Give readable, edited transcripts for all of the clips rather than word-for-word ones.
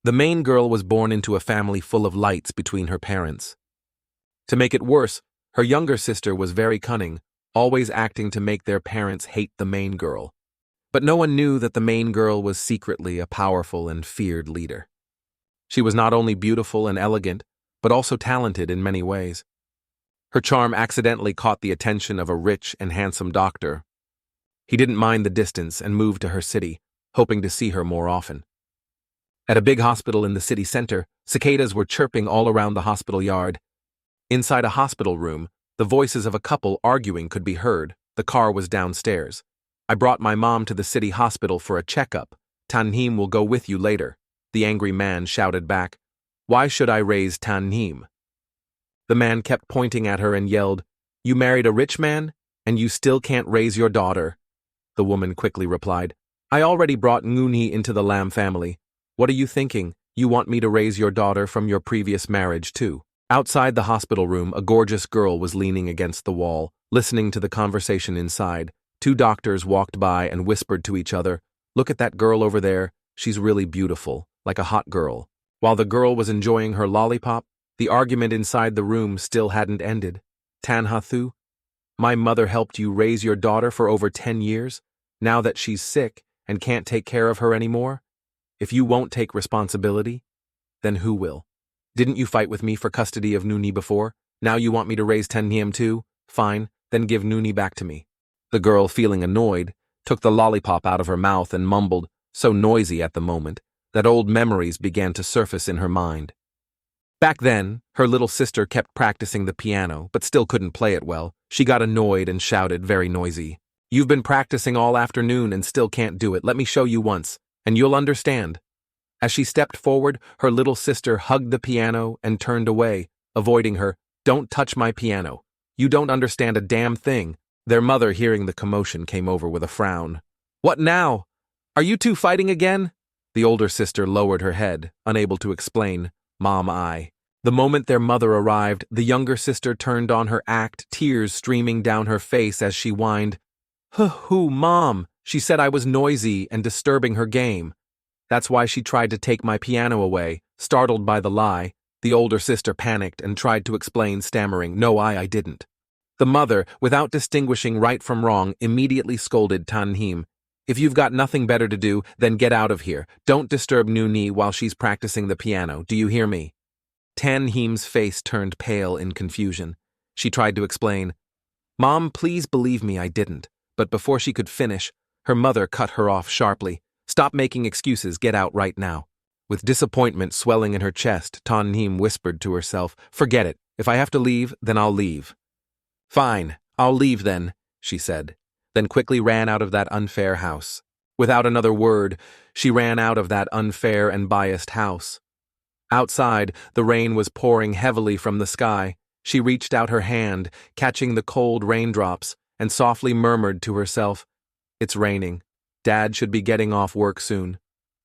The main girl was born into a family full of lights between her parents. To make it worse, her younger sister was very cunning, always acting to make their parents hate the main girl. But no one knew that the main girl was secretly a powerful and feared leader. She was not only beautiful and elegant, but also talented in many ways. Her charm accidentally caught the attention of a rich and handsome doctor. He didn't mind the distance and moved to her city, hoping to see her more often. At a big hospital in the city center, cicadas were chirping all around the hospital yard. Inside a hospital room, the voices of a couple arguing could be heard. The car was downstairs. I brought my mom to the city hospital for a checkup. Tanhim will go with you later. The angry man shouted back. Why should I raise Tanhim? The man kept pointing at her and yelled, You married a rich man, and you still can't raise your daughter. The woman quickly replied, I already brought Nguni into the Lam family. What are you thinking? You want me to raise your daughter from your previous marriage too? Outside the hospital room, a gorgeous girl was leaning against the wall, listening to the conversation inside. Two doctors walked by and whispered to each other, Look at that girl over there. She's really beautiful, like a hot girl. While the girl was enjoying her lollipop, the argument inside the room still hadn't ended. Tanhathu, my mother helped you raise your daughter for over 10 years. Now that she's sick and can't take care of her anymore? If you won't take responsibility, then who will? Didn't you fight with me for custody of Nuni before? Now you want me to raise Tenhiem too? Fine, then give Nuni back to me. The girl, feeling annoyed, took the lollipop out of her mouth and mumbled, so noisy at the moment, that old memories began to surface in her mind. Back then, her little sister kept practicing the piano, but still couldn't play it well. She got annoyed and shouted, very noisy, You've been practicing all afternoon and still can't do it. Let me show you once, and you'll understand. As she stepped forward, her little sister hugged the piano and turned away, avoiding her. Don't touch my piano. You don't understand a damn thing. Their mother, hearing the commotion, came over with a frown. What now? Are you two fighting again? The older sister lowered her head, unable to explain. Mom, The moment their mother arrived, the younger sister turned on her act, tears streaming down her face as she whined. Hoo, Mom. She said I was noisy and disturbing her game. That's why she tried to take my piano away. Startled by the lie, the older sister panicked and tried to explain, stammering, No, I didn't. The mother, without distinguishing right from wrong, immediately scolded Tanhim. If you've got nothing better to do, then get out of here. Don't disturb Nuni while she's practicing the piano. Do you hear me? Tanhim's face turned pale in confusion. She tried to explain, Mom, please believe me, I didn't. But before she could finish, her mother cut her off sharply. Stop making excuses, get out right now. With disappointment swelling in her chest, Tanhim whispered to herself, Forget it. If I have to leave, then I'll leave. Fine, I'll leave then, she said, then quickly ran out of that unfair house. Without another word, she ran out of that unfair and biased house. Outside, the rain was pouring heavily from the sky. She reached out her hand, catching the cold raindrops, and softly murmured to herself, It's raining. Dad should be getting off work soon.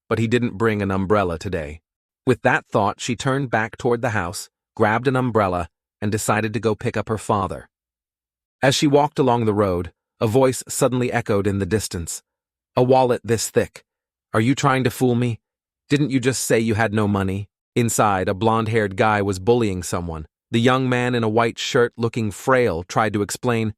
But he didn't bring an umbrella today. With that thought, she turned back toward the house, grabbed an umbrella, and decided to go pick up her father. As she walked along the road, a voice suddenly echoed in the distance. A wallet this thick. Are you trying to fool me? Didn't you just say you had no money? Inside, a blonde-haired guy was bullying someone. The young man in a white shirt, looking frail, tried to explain,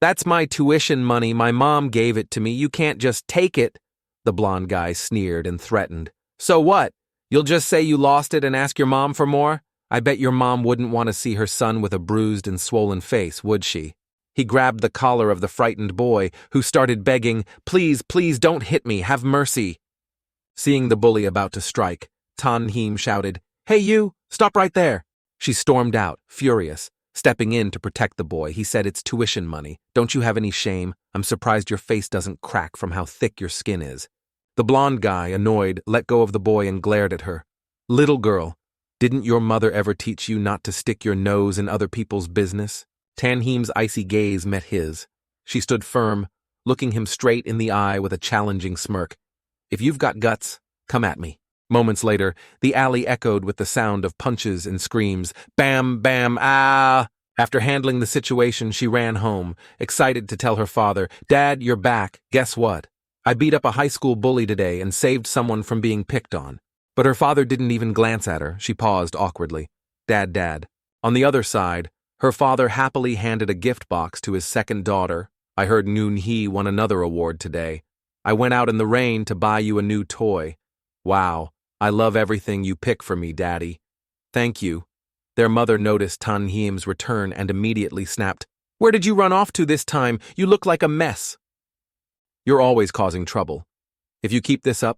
That's my tuition money. My mom gave it to me. You can't just take it. The blonde guy sneered and threatened. So what? You'll just say you lost it and ask your mom for more? I bet your mom wouldn't want to see her son with a bruised and swollen face, would she? He grabbed the collar of the frightened boy, who started begging, Please, please don't hit me, have mercy. Seeing the bully about to strike, Tanhim shouted, Hey you, stop right there. She stormed out, furious. Stepping in to protect the boy, he said, It's tuition money. Don't you have any shame? I'm surprised your face doesn't crack from how thick your skin is. The blonde guy, annoyed, let go of the boy and glared at her. Little girl, didn't your mother ever teach you not to stick your nose in other people's business? Tanhim's icy gaze met his. She stood firm, looking him straight in the eye with a challenging smirk. If you've got guts, come at me. Moments later, the alley echoed with the sound of punches and screams. Bam, bam, ah! After handling the situation, she ran home, excited to tell her father, Dad, you're back. Guess what? I beat up a high school bully today and saved someone from being picked on. But her father didn't even glance at her. She paused awkwardly. Dad. On the other side, her father happily handed a gift box to his second daughter. I heard Noon Hee won another award today. I went out in the rain to buy you a new toy. Wow, I love everything you pick for me, Daddy. Thank you. Their mother noticed Tan Heem's return and immediately snapped, Where did you run off to this time? You look like a mess. You're always causing trouble. If you keep this up,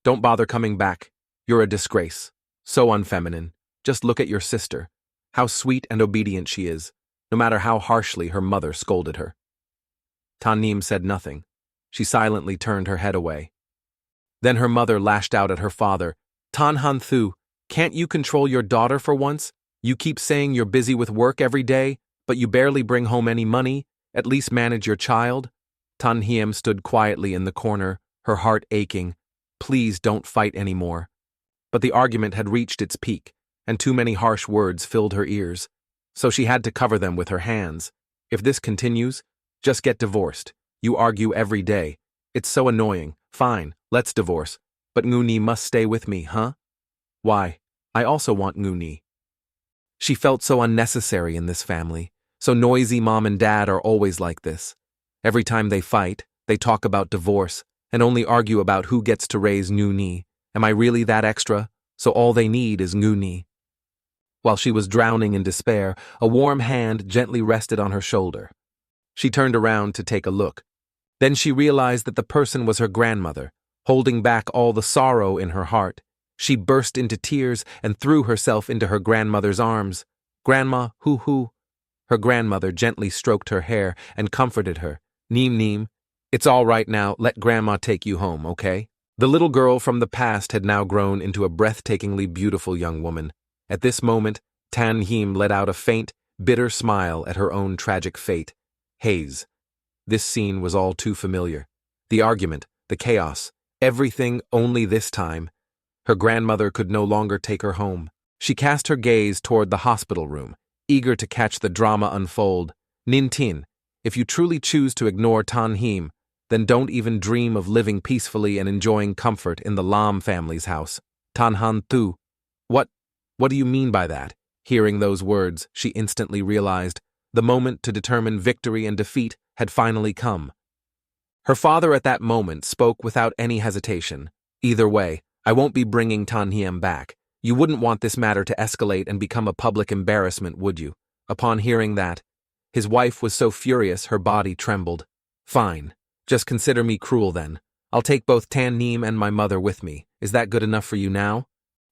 don't bother coming back. You're a disgrace. So unfeminine. Just look at your sister. How sweet and obedient she is, no matter how harshly her mother scolded her. Tan Heem said nothing. She silently turned her head away. Then her mother lashed out at her father. Tan Han Thu, can't you control your daughter for once? You keep saying you're busy with work every day, but you barely bring home any money. At least manage your child. Tan Heem stood quietly in the corner, her heart aching. Please don't fight anymore. But the argument had reached its peak, and too many harsh words filled her ears. So she had to cover them with her hands. If this continues, just get divorced. You argue every day. It's so annoying. Fine, let's divorce. But Nguni must stay with me, huh? Why? I also want Nguni. She felt so unnecessary in this family. So noisy mom and dad are always like this. Every time they fight, they talk about divorce and only argue about who gets to raise Nguni. Am I really that extra? So all they need is Nguni. While she was drowning in despair, a warm hand gently rested on her shoulder. She turned around to take a look. Then she realized that the person was her grandmother, holding back all the sorrow in her heart. She burst into tears and threw herself into her grandmother's arms. Grandma, hoo-hoo. Her grandmother gently stroked her hair and comforted her. Neem, it's all right now, let Grandma take you home, okay? The little girl from the past had now grown into a breathtakingly beautiful young woman. At this moment, Tan Heem let out a faint, bitter smile at her own tragic fate. Haze. This scene was all too familiar. The argument, the chaos, everything only this time. Her grandmother could no longer take her home. She cast her gaze toward the hospital room, eager to catch the drama unfold. Nin Tin, if you truly choose to ignore Tan Heem, then don't even dream of living peacefully and enjoying comfort in the Lam family's house. Tan Han Tu. What do you mean by that? Hearing those words, she instantly realized the moment to determine victory and defeat had finally come. Her father at that moment spoke without any hesitation. Either way, I won't be bringing Tan Heem back. You wouldn't want this matter to escalate and become a public embarrassment, would you? Upon hearing that, his wife was so furious her body trembled. Fine. Just consider me cruel then. I'll take both Tan Heem and my mother with me. Is that good enough for you now?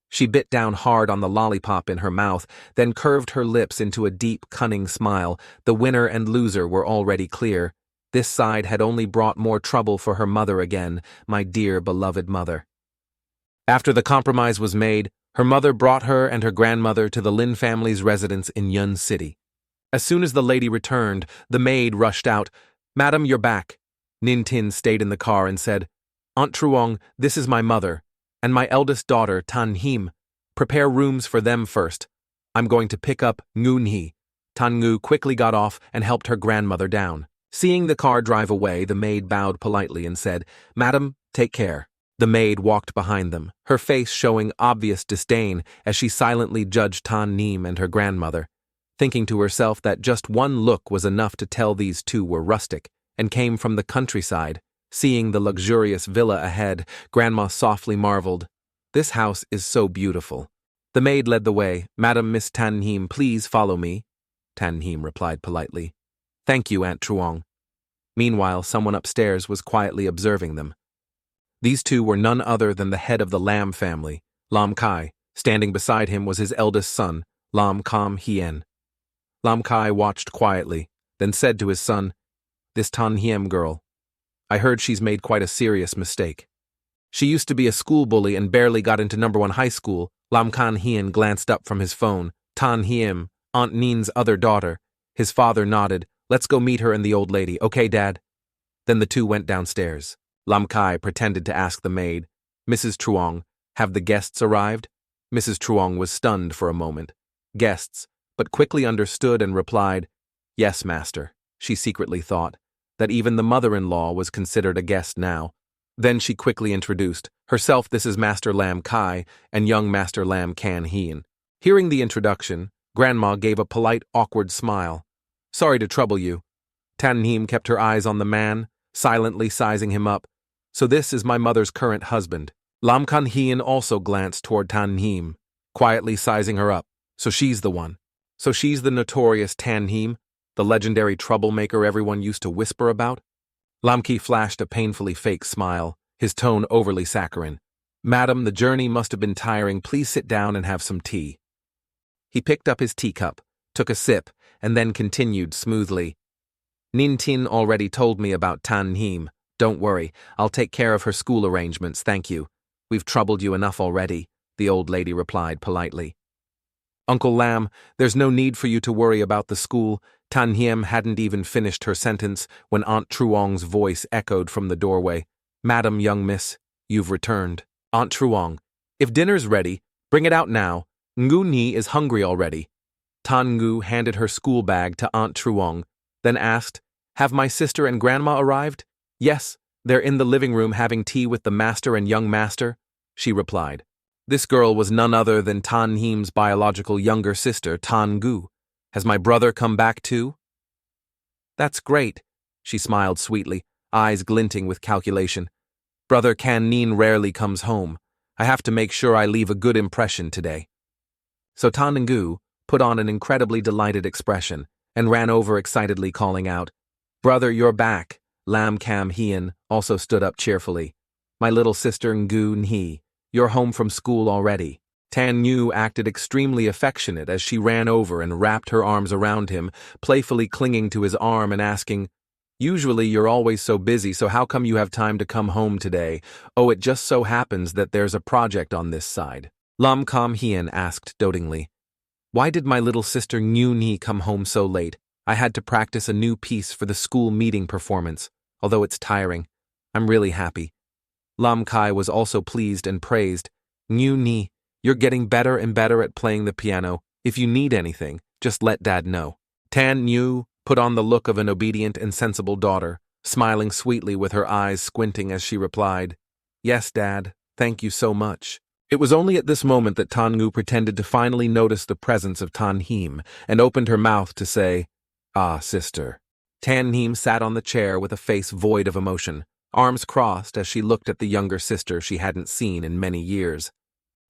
She bit down hard on the lollipop in her mouth, then curved her lips into a deep, cunning smile. The winner and loser were already clear. This side had only brought more trouble for her mother again, my dear beloved mother. After the compromise was made, her mother brought her and her grandmother to the Lin family's residence in Yun City. As soon as the lady returned, the maid rushed out. Madam, you're back. Nin Tin stayed in the car and said, Aunt Truong, this is my mother, and my eldest daughter, Tan Heem. Prepare rooms for them first. I'm going to pick up Ngoon Hee. Tan Ngu quickly got off and helped her grandmother down. Seeing the car drive away, the maid bowed politely and said, Madam, take care. The maid walked behind them, her face showing obvious disdain as she silently judged Tan Neem and her grandmother, thinking to herself that just one look was enough to tell these two were rustic and came from the countryside. Seeing the luxurious villa ahead, Grandma softly marveled, This house is so beautiful. The maid led the way. Madam Miss Tan Heem, please follow me. Tan Heem replied politely. Thank you, Aunt Truong. Meanwhile, someone upstairs was quietly observing them. These two were none other than the head of the Lam family, Lam Kai. Standing beside him was his eldest son, Lam Kam Hien. Lam Kai watched quietly, then said to his son, This Tan Hiem girl, I heard she's made quite a serious mistake. She used to be a school bully and barely got into #1 high school. Lam Kan Hien glanced up from his phone. Tan Hiem, Aunt Neen's other daughter. His father nodded. Let's go meet her and the old lady, okay, Dad? Then the two went downstairs. Lam Kai pretended to ask the maid, Mrs. Truong, have the guests arrived? Mrs. Truong was stunned for a moment. Guests, but quickly understood and replied, Yes, master. She secretly thought that even the mother-in-law was considered a guest now. Then she quickly introduced herself. This is Master Lam Kai and young Master Lam Kan Hien. Hearing the introduction, Grandma gave a polite, awkward smile. Sorry to trouble you. Tan Hiem kept her eyes on the man, silently sizing him up. So this is my mother's current husband. Lam Kan Hien also glanced toward Tan Hiem, quietly sizing her up. So she's the one. So she's the notorious Tan Hiem, the legendary troublemaker everyone used to whisper about? Lam Ki flashed a painfully fake smile, his tone overly saccharine. Madam, the journey must have been tiring. Please sit down and have some tea. He picked up his teacup, took a sip, and then continued smoothly. Nin Tin already told me about Tan Hiem. Don't worry, I'll take care of her school arrangements, thank you. We've troubled you enough already, the old lady replied politely. Uncle Lam, there's no need for you to worry about the school. Tan Hiem hadn't even finished her sentence when Aunt Truong's voice echoed from the doorway. Madam, young miss, you've returned. Aunt Truong, if dinner's ready, bring it out now. Ngu Ni is hungry already. Tan Ngu handed her school bag to Aunt Truong, then asked, Have my sister and grandma arrived? Yes, they're in the living room having tea with the master and young master, she replied. This girl was none other than Tan Hiem's biological younger sister, Tan Ngu. Has my brother come back too? That's great, she smiled sweetly, eyes glinting with calculation. Brother Kan Nin rarely comes home. I have to make sure I leave a good impression today. So Tan Ngu put on an incredibly delighted expression and ran over excitedly calling out, Brother, you're back. Lam Kam Hien also stood up cheerfully. My little sister Ngu Nhi, you're home from school already. Tan Ngu acted extremely affectionate as she ran over and wrapped her arms around him, playfully clinging to his arm and asking, Usually you're always so busy, so how come you have time to come home today? Oh, it just so happens that there's a project on this side. Lam Kam Hien asked dotingly. Why did my little sister Ngu Nhi come home so late? I had to practice a new piece for the school meeting performance, although it's tiring. I'm really happy. Lam Kai was also pleased and praised. Ngu Nhi, you're getting better and better at playing the piano. If you need anything, just let Dad know. Tan Ngu put on the look of an obedient and sensible daughter, smiling sweetly with her eyes squinting as she replied, Yes, Dad, thank you so much. It was only at this moment that Tan Ngu pretended to finally notice the presence of Tan Hiem and opened her mouth to say, Ah, sister. Tan Hiem sat on the chair with a face void of emotion, arms crossed as she looked at the younger sister she hadn't seen in many years.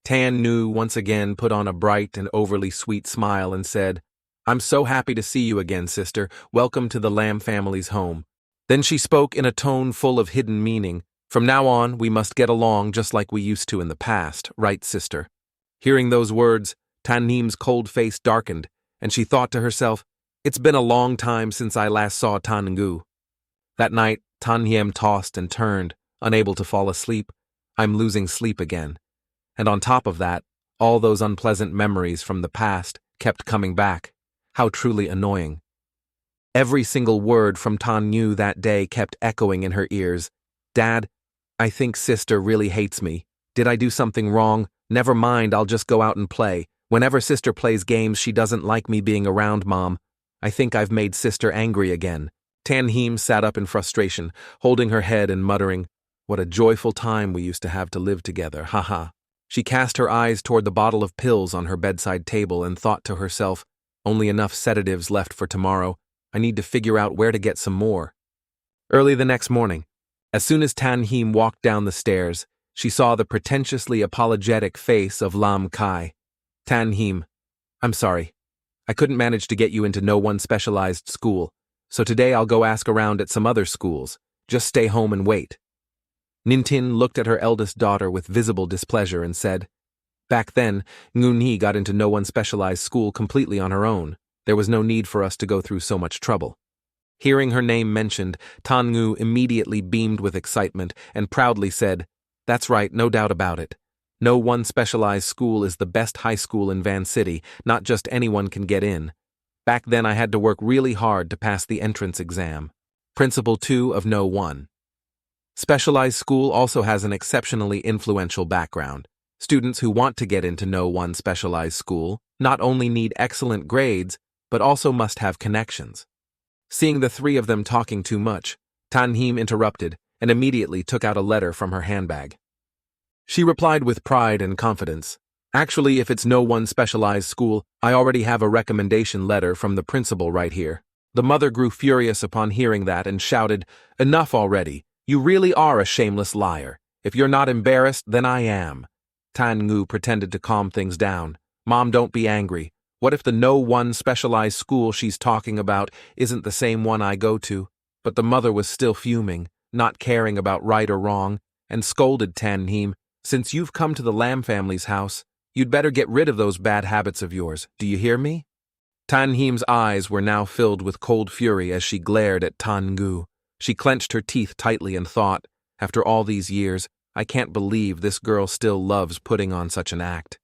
Tan Ngu once again put on a bright and overly sweet smile and said, I'm so happy to see you again, sister. Welcome to the Lam family's home. Then she spoke in a tone full of hidden meaning. From now on, we must get along just like we used to in the past, right, sister? Hearing those words, Tan Hiem's cold face darkened, and she thought to herself, It's been a long time since I last saw Tan Ngu. That night, Tan Hiem tossed and turned, unable to fall asleep. I'm losing sleep again. And on top of that, all those unpleasant memories from the past kept coming back. How truly annoying. Every single word from Tan Ngu that day kept echoing in her ears. Dad, I think sister really hates me. Did I do something wrong? Never mind, I'll just go out and play. Whenever sister plays games, she doesn't like me being around, Mom. I think I've made sister angry again. Tan Hiem sat up in frustration, holding her head and muttering, What a joyful time we used to have to live together, haha. She cast her eyes toward the bottle of pills on her bedside table and thought to herself, Only enough sedatives left for tomorrow. I need to figure out where to get some more. Early the next morning, as soon as Tan Hiem walked down the stairs, she saw the pretentiously apologetic face of Lam Kai. Tan Hiem, I'm sorry. I couldn't manage to get you into no one specialized school, so today I'll go ask around at some other schools. Just stay home and wait. Nin Tin looked at her eldest daughter with visible displeasure and said, Back then, Ngu Nhi got into no one specialized school completely on her own. There was no need for us to go through so much trouble. Hearing her name mentioned, Tan Ngu immediately beamed with excitement and proudly said, That's right, no doubt about it. No one specialized school is the best high school in Van City, not just anyone can get in. Back then I had to work really hard to pass the entrance exam. Principle 2 of No 1. Specialized school also has an exceptionally influential background. Students who want to get into No 1 specialized school not only need excellent grades, but also must have connections. Seeing the three of them talking too much, Tan Hiem interrupted, and immediately took out a letter from her handbag. She replied with pride and confidence. Actually, if it's no one specialized school, I already have a recommendation letter from the principal right here. The mother grew furious upon hearing that and shouted, "Enough already. You really are a shameless liar. If you're not embarrassed, then I am." Tan Ngu pretended to calm things down. "Mom, don't be angry. What if the no one specialized school she's talking about isn't the same one I go to?" But the mother was still fuming, not caring about right or wrong, and scolded Tan Heem, "Since you've come to the Lam family's house, you'd better get rid of those bad habits of yours. Do you hear me?" Tan Heem's eyes were now filled with cold fury as she glared at Tan Ngu. She clenched her teeth tightly and thought, after all these years, I can't believe this girl still loves putting on such an act.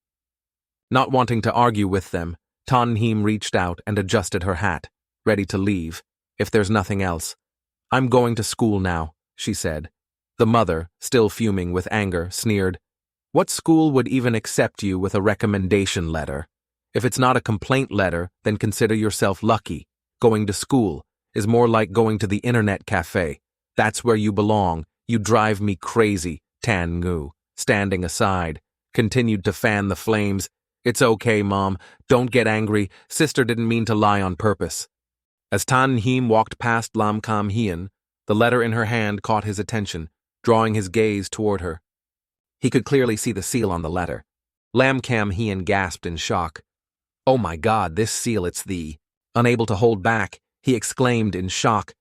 Not wanting to argue with them, Tan Heem reached out and adjusted her hat, ready to leave, if there's nothing else. "I'm going to school now," she said. The mother, still fuming with anger, sneered, "What school would even accept you with a recommendation letter? If it's not a complaint letter, then consider yourself lucky. Going to school is more like going to the internet cafe. That's where you belong. You drive me crazy." Tan Ngu, standing aside, continued to fan the flames. "It's okay, Mom. Don't get angry. Sister didn't mean to lie on purpose." As Tan Heem walked past Lam Kam Hien, the letter in her hand caught his attention, drawing his gaze toward her. He could clearly see the seal on the letter. Lam Kam Hien gasped in shock. "Oh my God, this seal, it's the..." Unable to hold back, he exclaimed in shock.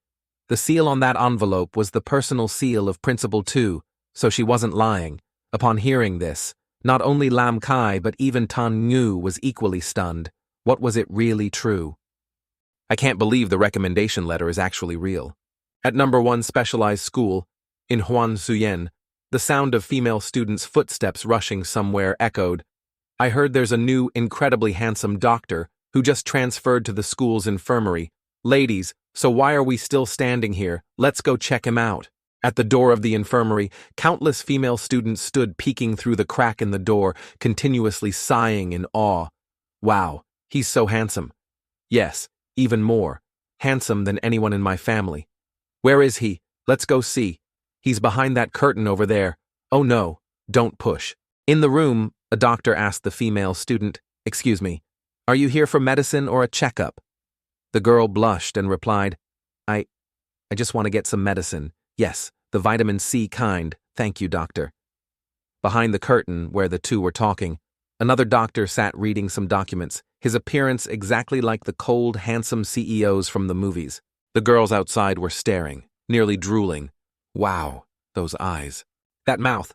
The seal on that envelope was the personal seal of Principal 2, so she wasn't lying. Upon hearing this, not only Lam Kai but even Tan Ngu was equally stunned. What was it really true? "I can't believe the recommendation letter is actually real." At number 1 specialized school, in Huan Suyen, the sound of female students' footsteps rushing somewhere echoed. "I heard there's a new, incredibly handsome doctor who just transferred to the school's infirmary. Ladies, so why are we still standing here? Let's go check him out." At the door of the infirmary, countless female students stood peeking through the crack in the door, continuously sighing in awe. "Wow, he's so handsome. Yes, even more. Handsome than anyone in my family. Where is he? Let's go see. He's behind that curtain over there. Oh no, don't push." In the room, a doctor asked the female student, "Excuse me, are you here for medicine or a checkup?" The girl blushed and replied, I just want to get some medicine. Yes, the vitamin C kind, thank you, doctor." Behind the curtain, where the two were talking, another doctor sat reading some documents, his appearance exactly like the cold, handsome CEOs from the movies. The girls outside were staring, nearly drooling. Wow, those eyes. That mouth.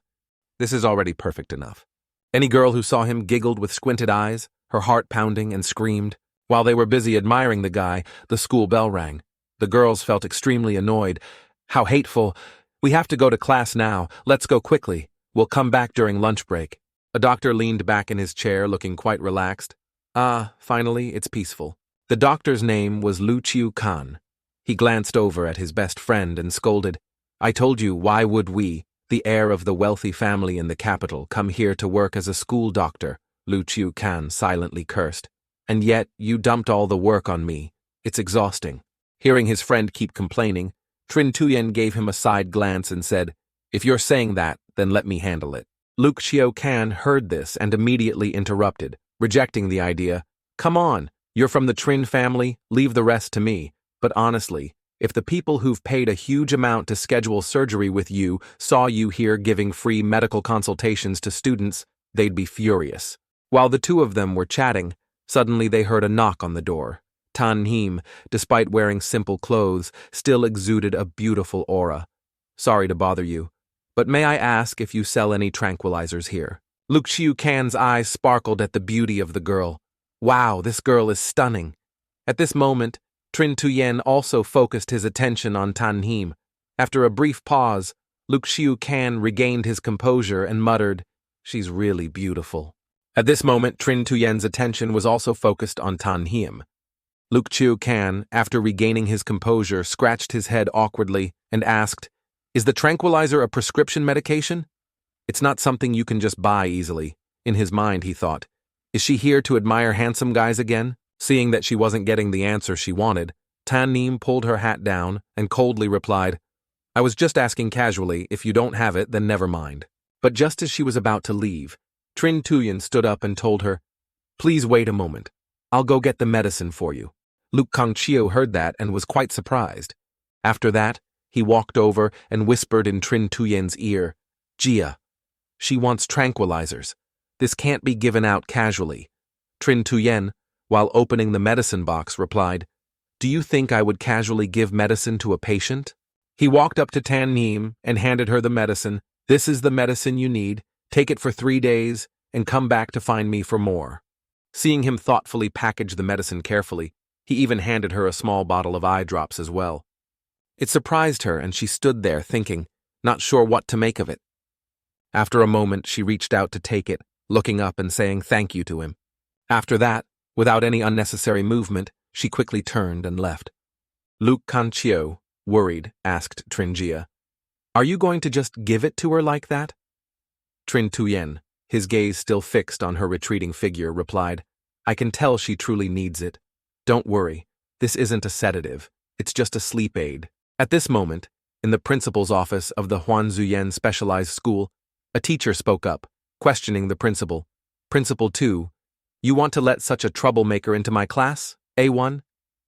This is already perfect enough. Any girl who saw him giggled with squinted eyes, her heart pounding, and screamed. While they were busy admiring the guy, the school bell rang. The girls felt extremely annoyed. How hateful. "We have to go to class now. Let's go quickly. We'll come back during lunch break." A doctor leaned back in his chair, looking quite relaxed. Finally, it's peaceful. The doctor's name was Lu Chiu Kan. He glanced over at his best friend and scolded, "I told you, why would we, the heir of the wealthy family in the capital, come here to work as a school doctor?" Lu Chiu Kan silently cursed. "And yet, you dumped all the work on me. It's exhausting." Hearing his friend keep complaining, Trin Tuyen gave him a side glance and said, "If you're saying that, then let me handle it." Luke Xiao Kan heard this and immediately interrupted, rejecting the idea. "Come on, you're from the Trin family, leave the rest to me. But honestly, if the people who've paid a huge amount to schedule surgery with you saw you here giving free medical consultations to students, they'd be furious." While the two of them were chatting, suddenly they heard a knock on the door. Tan Heem, despite wearing simple clothes, still exuded a beautiful aura. "Sorry to bother you, but may I ask if you sell any tranquilizers here?" Luke Xiu Kan's eyes sparkled at the beauty of the girl. Wow, this girl is stunning. At this moment, Trin Tuyen also focused his attention on Tan Heem. After a brief pause, Luke Xiu Kan regained his composure and muttered, "She's really beautiful." At this moment, Trin Tuyen's attention was also focused on Tan Heem. Luke Xiu Kan, after regaining his composure, scratched his head awkwardly and asked, "Is the tranquilizer a prescription medication? It's not something you can just buy easily." In his mind, he thought, "Is she here to admire handsome guys again?" Seeing that she wasn't getting the answer she wanted, Tan Heem pulled her hat down and coldly replied, I was just asking casually, if you don't have it, then never mind. But just as she was about to leave, Trin Tuyen stood up and told her, please wait a moment. I'll go get the medicine for you. Luke Kangchio heard that and was quite surprised. After that, he walked over and whispered in Trin Tuyen's ear, Jia, she wants tranquilizers. This can't be given out casually. Trin Tuyen, while opening the medicine box, replied, do you think I would casually give medicine to a patient? He walked up to Tan Neem and handed her the medicine. This is the medicine you need. Take it for 3 days and come back to find me for more. Seeing him thoughtfully package the medicine carefully, he even handed her a small bottle of eye drops as well. It surprised her and she stood there thinking, not sure what to make of it. After a moment, she reached out to take it, looking up and saying thank you to him. After that, without any unnecessary movement, she quickly turned and left. Luke Kangchio, worried, asked Trinjia, are you going to just give it to her like that? Trin Tuyen, his gaze still fixed on her retreating figure, replied, I can tell she truly needs it. Don't worry, this isn't a sedative, it's just a sleep aid. At this moment, in the principal's office of the Huanzuyen Specialized School, a teacher spoke up, questioning the principal. Principal 2, you want to let such a troublemaker into my class, A1?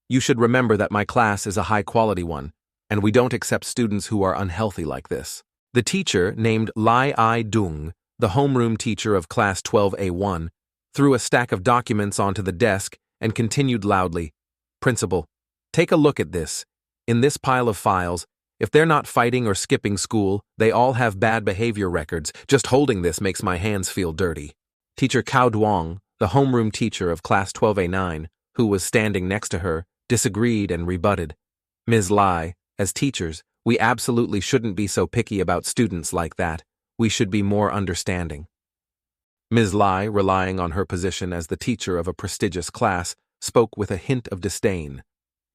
You should remember that my class is a high-quality one, and we don't accept students who are unhealthy like this. The teacher, named Lai I-dung, the homeroom teacher of Class 12A1, threw a stack of documents onto the desk and continued loudly, Principal, take a look at this. In this pile of files, if they're not fighting or skipping school, they all have bad behavior records. Just holding this makes my hands feel dirty. Teacher Cao Duong, the homeroom teacher of Class 12A9, who was standing next to her, disagreed and rebutted. Ms. Lai, as teachers, we absolutely shouldn't be so picky about students like that. We should be more understanding. Ms. Lai, relying on her position as the teacher of a prestigious class, spoke with a hint of disdain.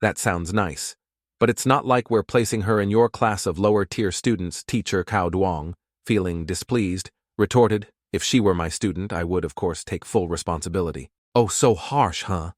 That sounds nice, but it's not like we're placing her in your class of lower-tier students, Teacher Cao Duong, feeling displeased, retorted, if she were my student, I would, of course, take full responsibility. Oh, so harsh, huh?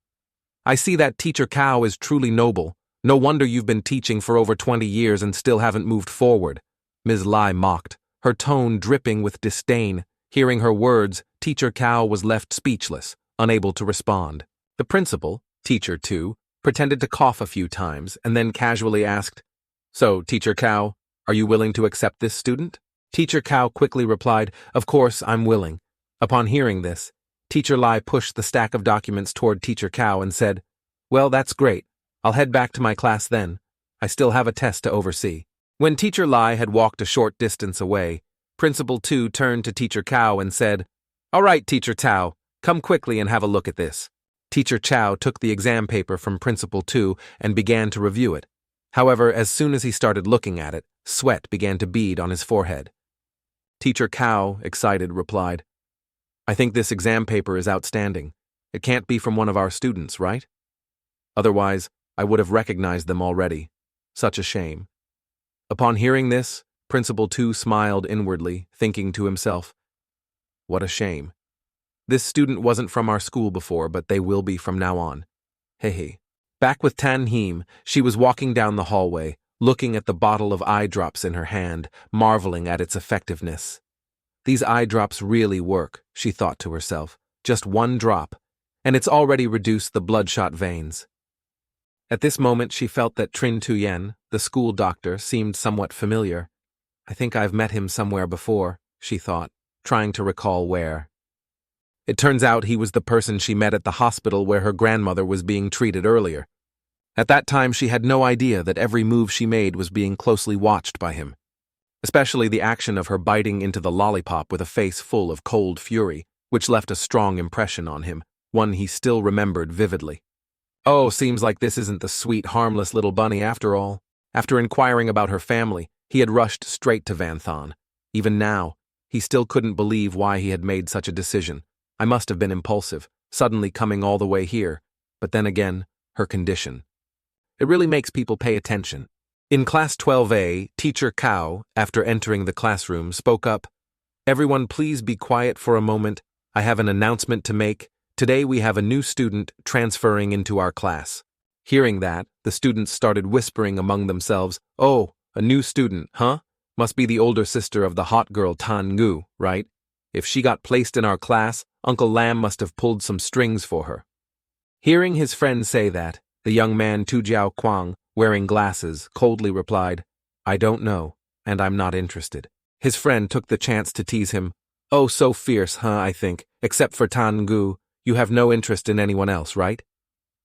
I see that Teacher Cao is truly noble. No wonder you've been teaching for over 20 years and still haven't moved forward. Ms. Lai mocked, her tone dripping with disdain. Hearing her words, Teacher Cao was left speechless, unable to respond. The principal, Teacher 2, pretended to cough a few times and then casually asked, So, Teacher Cao, are you willing to accept this student? Teacher Cao quickly replied, Of course, I'm willing. Upon hearing this, Teacher Lai pushed the stack of documents toward Teacher Cao and said, Well, that's great. I'll head back to my class then. I still have a test to oversee. When Teacher Lai had walked a short distance away, Principal 2 turned to Teacher Cao and said, All right, Teacher Cao, come quickly and have a look at this. Teacher Cao took the exam paper from Principal 2 and began to review it. However, as soon as he started looking at it, sweat began to bead on his forehead. Teacher Cao, excited, replied, I think this exam paper is outstanding. It can't be from one of our students, right? Otherwise, I would have recognized them already. Such a shame. Upon hearing this, Principal 2 smiled inwardly, thinking to himself, What a shame. This student wasn't from our school before, but they will be from now on. Hey. Back with Tan Heem, she was walking down the hallway, looking at the bottle of eye drops in her hand, marveling at its effectiveness. These eye drops really work, she thought to herself. Just one drop, and it's already reduced the bloodshot veins. At this moment, she felt that Trin Tuyen, the school doctor, seemed somewhat familiar. I think I've met him somewhere before, she thought, trying to recall where. It turns out he was the person she met at the hospital where her grandmother was being treated earlier. At that time, she had no idea that every move she made was being closely watched by him. Especially the action of her biting into the lollipop with a face full of cold fury, which left a strong impression on him, one he still remembered vividly. Oh, seems like this isn't the sweet, harmless little bunny after all. After inquiring about her family, he had rushed straight to Van Thon. Even now, he still couldn't believe why he had made such a decision. I must have been impulsive, suddenly coming all the way here, but then again, her condition. It really makes people pay attention. In Class 12A, Teacher Cao, after entering the classroom, spoke up, Everyone please be quiet for a moment. I have an announcement to make. Today we have a new student transferring into our class. Hearing that, the students started whispering among themselves, Oh, a new student, huh? Must be the older sister of the hot girl Tan Gu, right? If she got placed in our class, Uncle Lam must have pulled some strings for her. Hearing his friend say that, the young man Tu Jiao Kwang, wearing glasses, coldly replied, I don't know, and I'm not interested. His friend took the chance to tease him. Oh, so fierce, huh, I think. Except for Tan Gu, you have no interest in anyone else, right?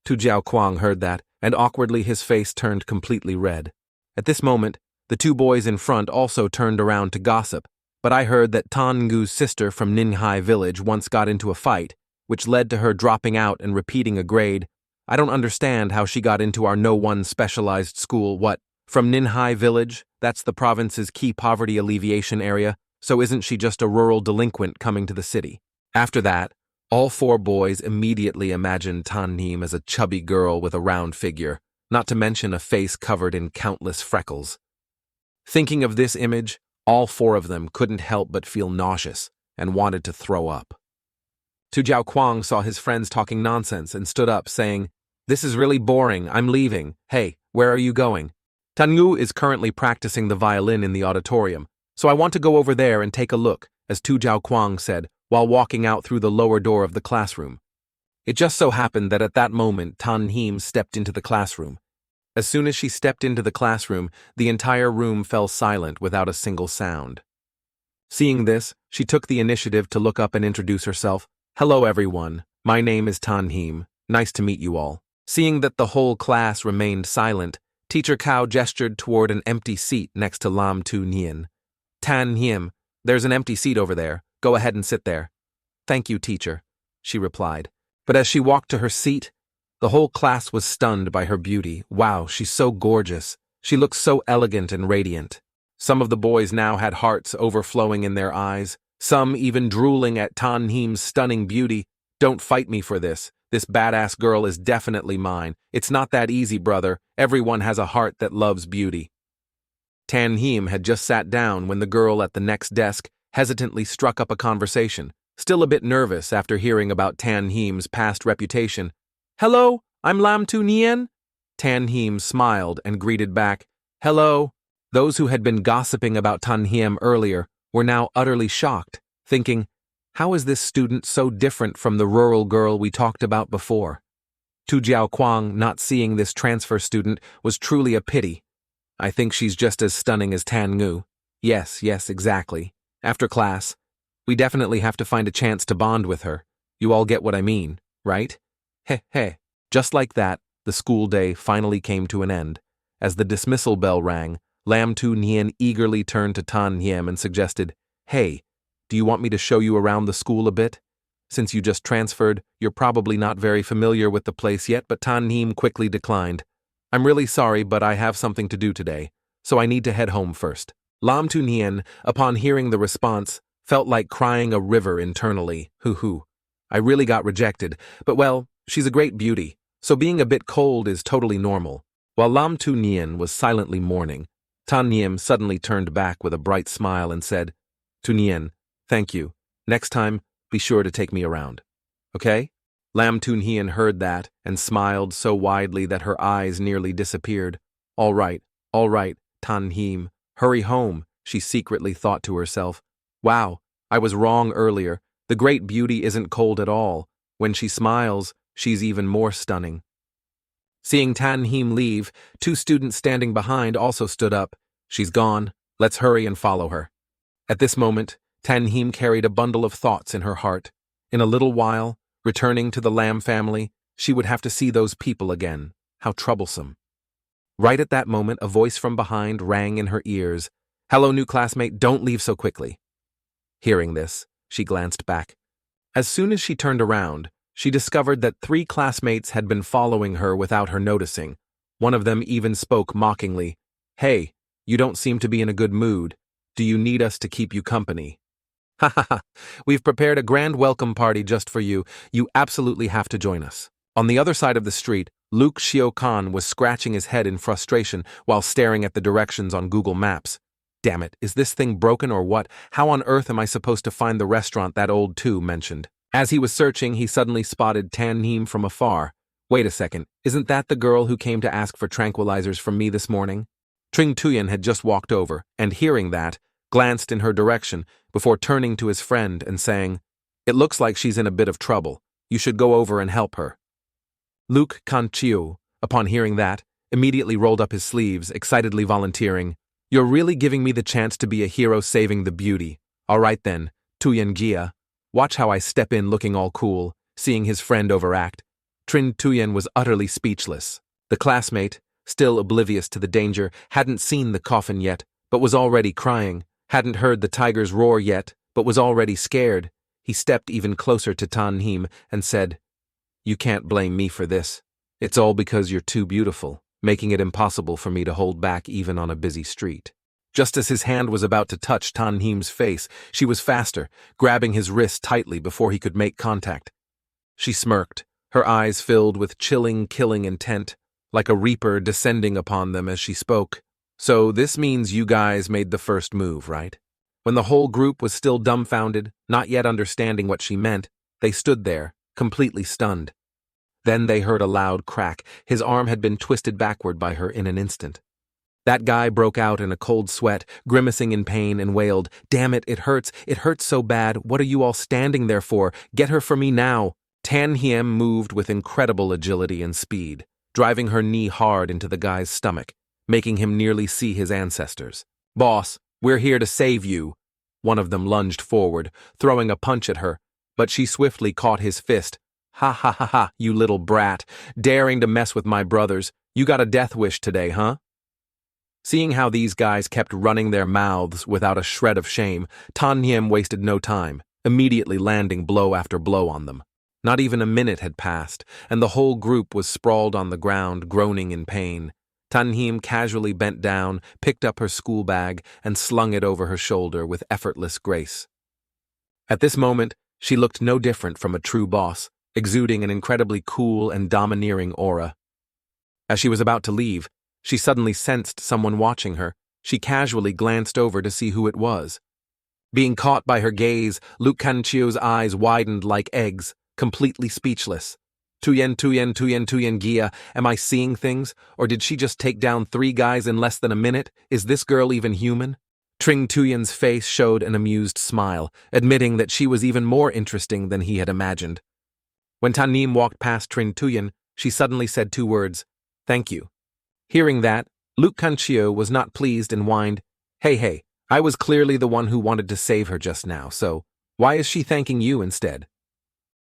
Tu Jiao Kwang heard that, and awkwardly his face turned completely red. At this moment, the two boys in front also turned around to gossip, but I heard that Tan Gu's sister from Ninhai village once got into a fight, which led to her dropping out and repeating a grade. I don't understand how she got into our no-one specialized school. What, from Ninhai village? That's the province's key poverty alleviation area, so isn't she just a rural delinquent coming to the city? After that, all four boys immediately imagined Tan as a chubby girl with a round figure, not to mention a face covered in countless freckles. Thinking of this image, all four of them couldn't help but feel nauseous and wanted to throw up. Tu Jiao Kwang saw his friends talking nonsense and stood up, saying, This is really boring, I'm leaving. Hey, where are you going? Tangu is currently practicing the violin in the auditorium, so I want to go over there and take a look, as Tu Jiao Kwang said, while walking out through the lower door of the classroom. It just so happened that at that moment Tan Him stepped into the classroom. As soon as she stepped into the classroom, the entire room fell silent without a single sound. Seeing this, she took the initiative to look up and introduce herself. Hello everyone, my name is Tan Him, nice to meet you all. Seeing that the whole class remained silent, Teacher Cao gestured toward an empty seat next to Lam Tu Nien. Tan Him, there's an empty seat over there, go ahead and sit there. Thank you, teacher, she replied. But as she walked to her seat, the whole class was stunned by her beauty. Wow, she's so gorgeous. She looks so elegant and radiant. Some of the boys now had hearts overflowing in their eyes, some even drooling at Tan Him's stunning beauty. Don't fight me for this. This badass girl is definitely mine. It's not that easy, brother. Everyone has a heart that loves beauty. Tan Him had just sat down when the girl at the next desk hesitantly struck up a conversation, still a bit nervous after hearing about Tan Him's past reputation. Hello, I'm Lam Tu Nien. Tan Him smiled and greeted back, Hello. Those who had been gossiping about Tan Him earlier were now utterly shocked, thinking, how is this student so different from the rural girl we talked about before? Tu Jiao Kwang not seeing this transfer student was truly a pity. I think she's just as stunning as Tan Ngu. Yes, exactly. After class, we definitely have to find a chance to bond with her. You all get what I mean, right? Heh. Just like that, the school day finally came to an end. As the dismissal bell rang, Lam Tu Nien eagerly turned to Tan Hiem and suggested, Hey, do you want me to show you around the school a bit? Since you just transferred, you're probably not very familiar with the place yet, but Tan Hiem quickly declined. I'm really sorry, but I have something to do today, so I need to head home first. Lam Tu Nien, upon hearing the response, felt like crying a river internally. Hoo. I really got rejected, but well, she's a great beauty, so being a bit cold is totally normal. While Lam Tu Nien was silently mourning, Tan Niem suddenly turned back with a bright smile and said, Tu Nien, thank you. Next time, be sure to take me around. Okay? Lam Tu Nien heard that and smiled so widely that her eyes nearly disappeared. All right, Tan Hiem. Hurry home, she secretly thought to herself. Wow, I was wrong earlier. The great beauty isn't cold at all. When she smiles, she's even more stunning. Seeing Tan Hiem leave, two students standing behind also stood up. She's gone. Let's hurry and follow her. At this moment, Tan Hiem carried a bundle of thoughts in her heart. In a little while, returning to the Lam family, she would have to see those people again. How troublesome. Right at that moment, a voice from behind rang in her ears. Hello, new classmate, don't leave so quickly. Hearing this, she glanced back. As soon as she turned around, she discovered that 3 classmates had been following her without her noticing. One of them even spoke mockingly. Hey, you don't seem to be in a good mood. Do you need us to keep you company? Ha. We've prepared a grand welcome party just for you. You absolutely have to join us. On the other side of the street, Luke Xiao-kan was scratching his head in frustration while staring at the directions on Google Maps. Damn it, is this thing broken or what? How on earth am I supposed to find the restaurant that old Tu mentioned? As he was searching, he suddenly spotted Tan Hiem from afar. Wait a second, isn't that the girl who came to ask for tranquilizers from me this morning? Tring Tuyen had just walked over, and hearing that, glanced in her direction before turning to his friend and saying, "It looks like she's in a bit of trouble. You should go over and help her." Luke Kanchiu, upon hearing that, immediately rolled up his sleeves, excitedly volunteering, "You're really giving me the chance to be a hero saving the beauty. All right then, Tuyen Gia. Watch how I step in looking all cool," seeing his friend overact. Trin Tuyen was utterly speechless. The classmate, still oblivious to the danger, hadn't seen the coffin yet, but was already crying, hadn't heard the tiger's roar yet, but was already scared. He stepped even closer to Tan Him and said, "You can't blame me for this. It's all because you're too beautiful, making it impossible for me to hold back even on a busy street." Just as his hand was about to touch Tan Him's face, she was faster, grabbing his wrist tightly before he could make contact. She smirked, her eyes filled with chilling, killing intent, like a reaper descending upon them as she spoke. "So this means you guys made the first move, right?" When the whole group was still dumbfounded, not yet understanding what she meant, they stood there, completely stunned. Then they heard a loud crack. His arm had been twisted backward by her in an instant. That guy broke out in a cold sweat, grimacing in pain, and wailed, "Damn it, it hurts so bad. What are you all standing there for? Get her for me now." Tan Hiem moved with incredible agility and speed, driving her knee hard into the guy's stomach, making him nearly see his ancestors. "Boss, we're here to save you." One of them lunged forward, throwing a punch at her, but she swiftly caught his fist. "Ha ha ha ha, you little brat, daring to mess with my brothers. You got a death wish today, huh?" Seeing how these guys kept running their mouths without a shred of shame, Tan Hiem wasted no time, immediately landing blow after blow on them. Not even a minute had passed, and the whole group was sprawled on the ground, groaning in pain. Tan Hiem casually bent down, picked up her school bag, and slung it over her shoulder with effortless grace. At this moment, she looked no different from a true boss, exuding an incredibly cool and domineering aura. As she was about to leave, she suddenly sensed someone watching her. She casually glanced over to see who it was. Being caught by her gaze, Luke Kanchio's eyes widened like eggs, completely speechless. Tuyen Gia, am I seeing things? Or did she just take down 3 guys in less than a minute? Is this girl even human? Tring Tuyen's face showed an amused smile, admitting that she was even more interesting than he had imagined. When Tanim walked past Trin Tuyen, she suddenly said 2 words, "Thank you." Hearing that, Luke Kanchio was not pleased and whined, Hey, I was clearly the one who wanted to save her just now, so why is she thanking you instead?"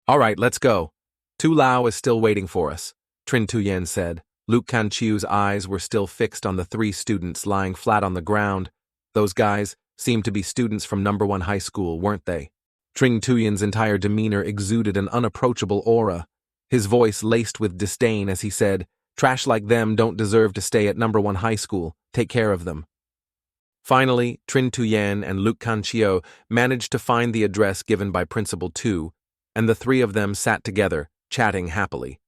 "All right, let's go. Tu Lao is still waiting for us," Trin Tuyen said. Luke Kanchio's eyes were still fixed on the 3 students lying flat on the ground. Those guys seemed to be students from number 1 high school, weren't they? Trin Tuyen's entire demeanor exuded an unapproachable aura, his voice laced with disdain as he said, "Trash like them don't deserve to stay at number 1 high school. Take care of them." Finally, Trin Tuyen and Luke Kanchio managed to find the address given by Principal Tu, and the 3 of them sat together, chatting happily.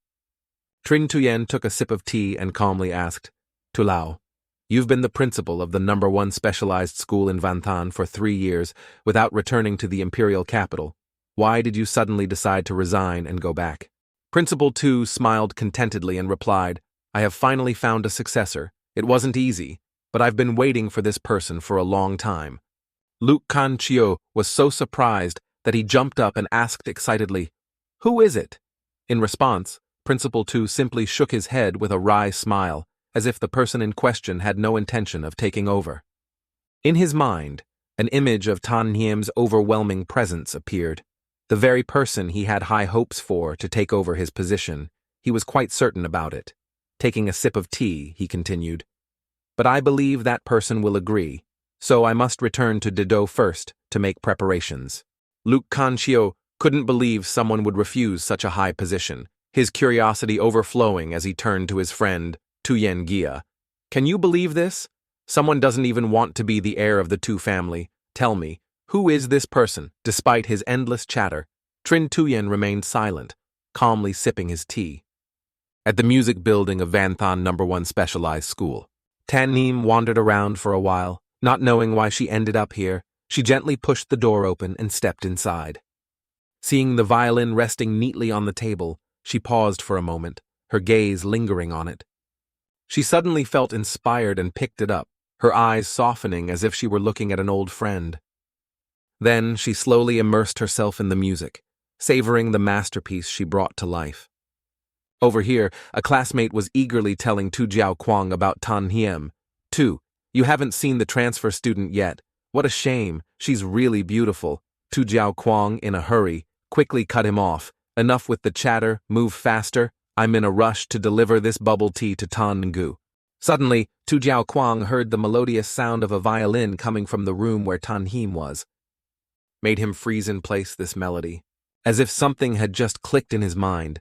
Trin Tuyen took a sip of tea and calmly asked, "Tu Lao, you've been the principal of the number 1 specialized school in Vanthan for 3 years without returning to the imperial capital. Why did you suddenly decide to resign and go back?" Principal Tu smiled contentedly and replied, "I have finally found a successor. It wasn't easy, but I've been waiting for this person for a long time." Luke Kanchio was so surprised that he jumped up and asked excitedly, "Who is it?" In response, Principal Tu simply shook his head with a wry smile, as if the person in question had no intention of taking over. In his mind, an image of Tan Hiem's overwhelming presence appeared. The very person he had high hopes for to take over his position. He was quite certain about it. Taking a sip of tea, he continued, "But I believe that person will agree, so I must return to Dido first to make preparations." Luke Kanchio couldn't believe someone would refuse such a high position, his curiosity overflowing as he turned to his friend, Tuyen Gia. "Can you believe this? Someone doesn't even want to be the heir of the Tu family. Tell me, who is this person?" Despite his endless chatter, Trin Tuyen remained silent, calmly sipping his tea. At the music building of Vanthan number 1 specialized school, Tanim wandered around for a while, not knowing why she ended up here. She gently pushed the door open and stepped inside. Seeing the violin resting neatly on the table, she paused for a moment, her gaze lingering on it. She suddenly felt inspired and picked it up, her eyes softening as if she were looking at an old friend. Then she slowly immersed herself in the music, savoring the masterpiece she brought to life. Over here, a classmate was eagerly telling Tu Jiao Kwang about Tan Hiem. Tu, you haven't seen the transfer student yet. What a shame, she's really beautiful. Tu Jiao Kwang, in a hurry, quickly cut him off. Enough with the chatter, move faster. I'm in a rush to deliver this bubble tea to Tan Ngu. Suddenly, Tu Jiao Kwang heard the melodious sound of a violin coming from the room where Tan Hiem was. Made him freeze in place, this melody. As if something had just clicked in his mind,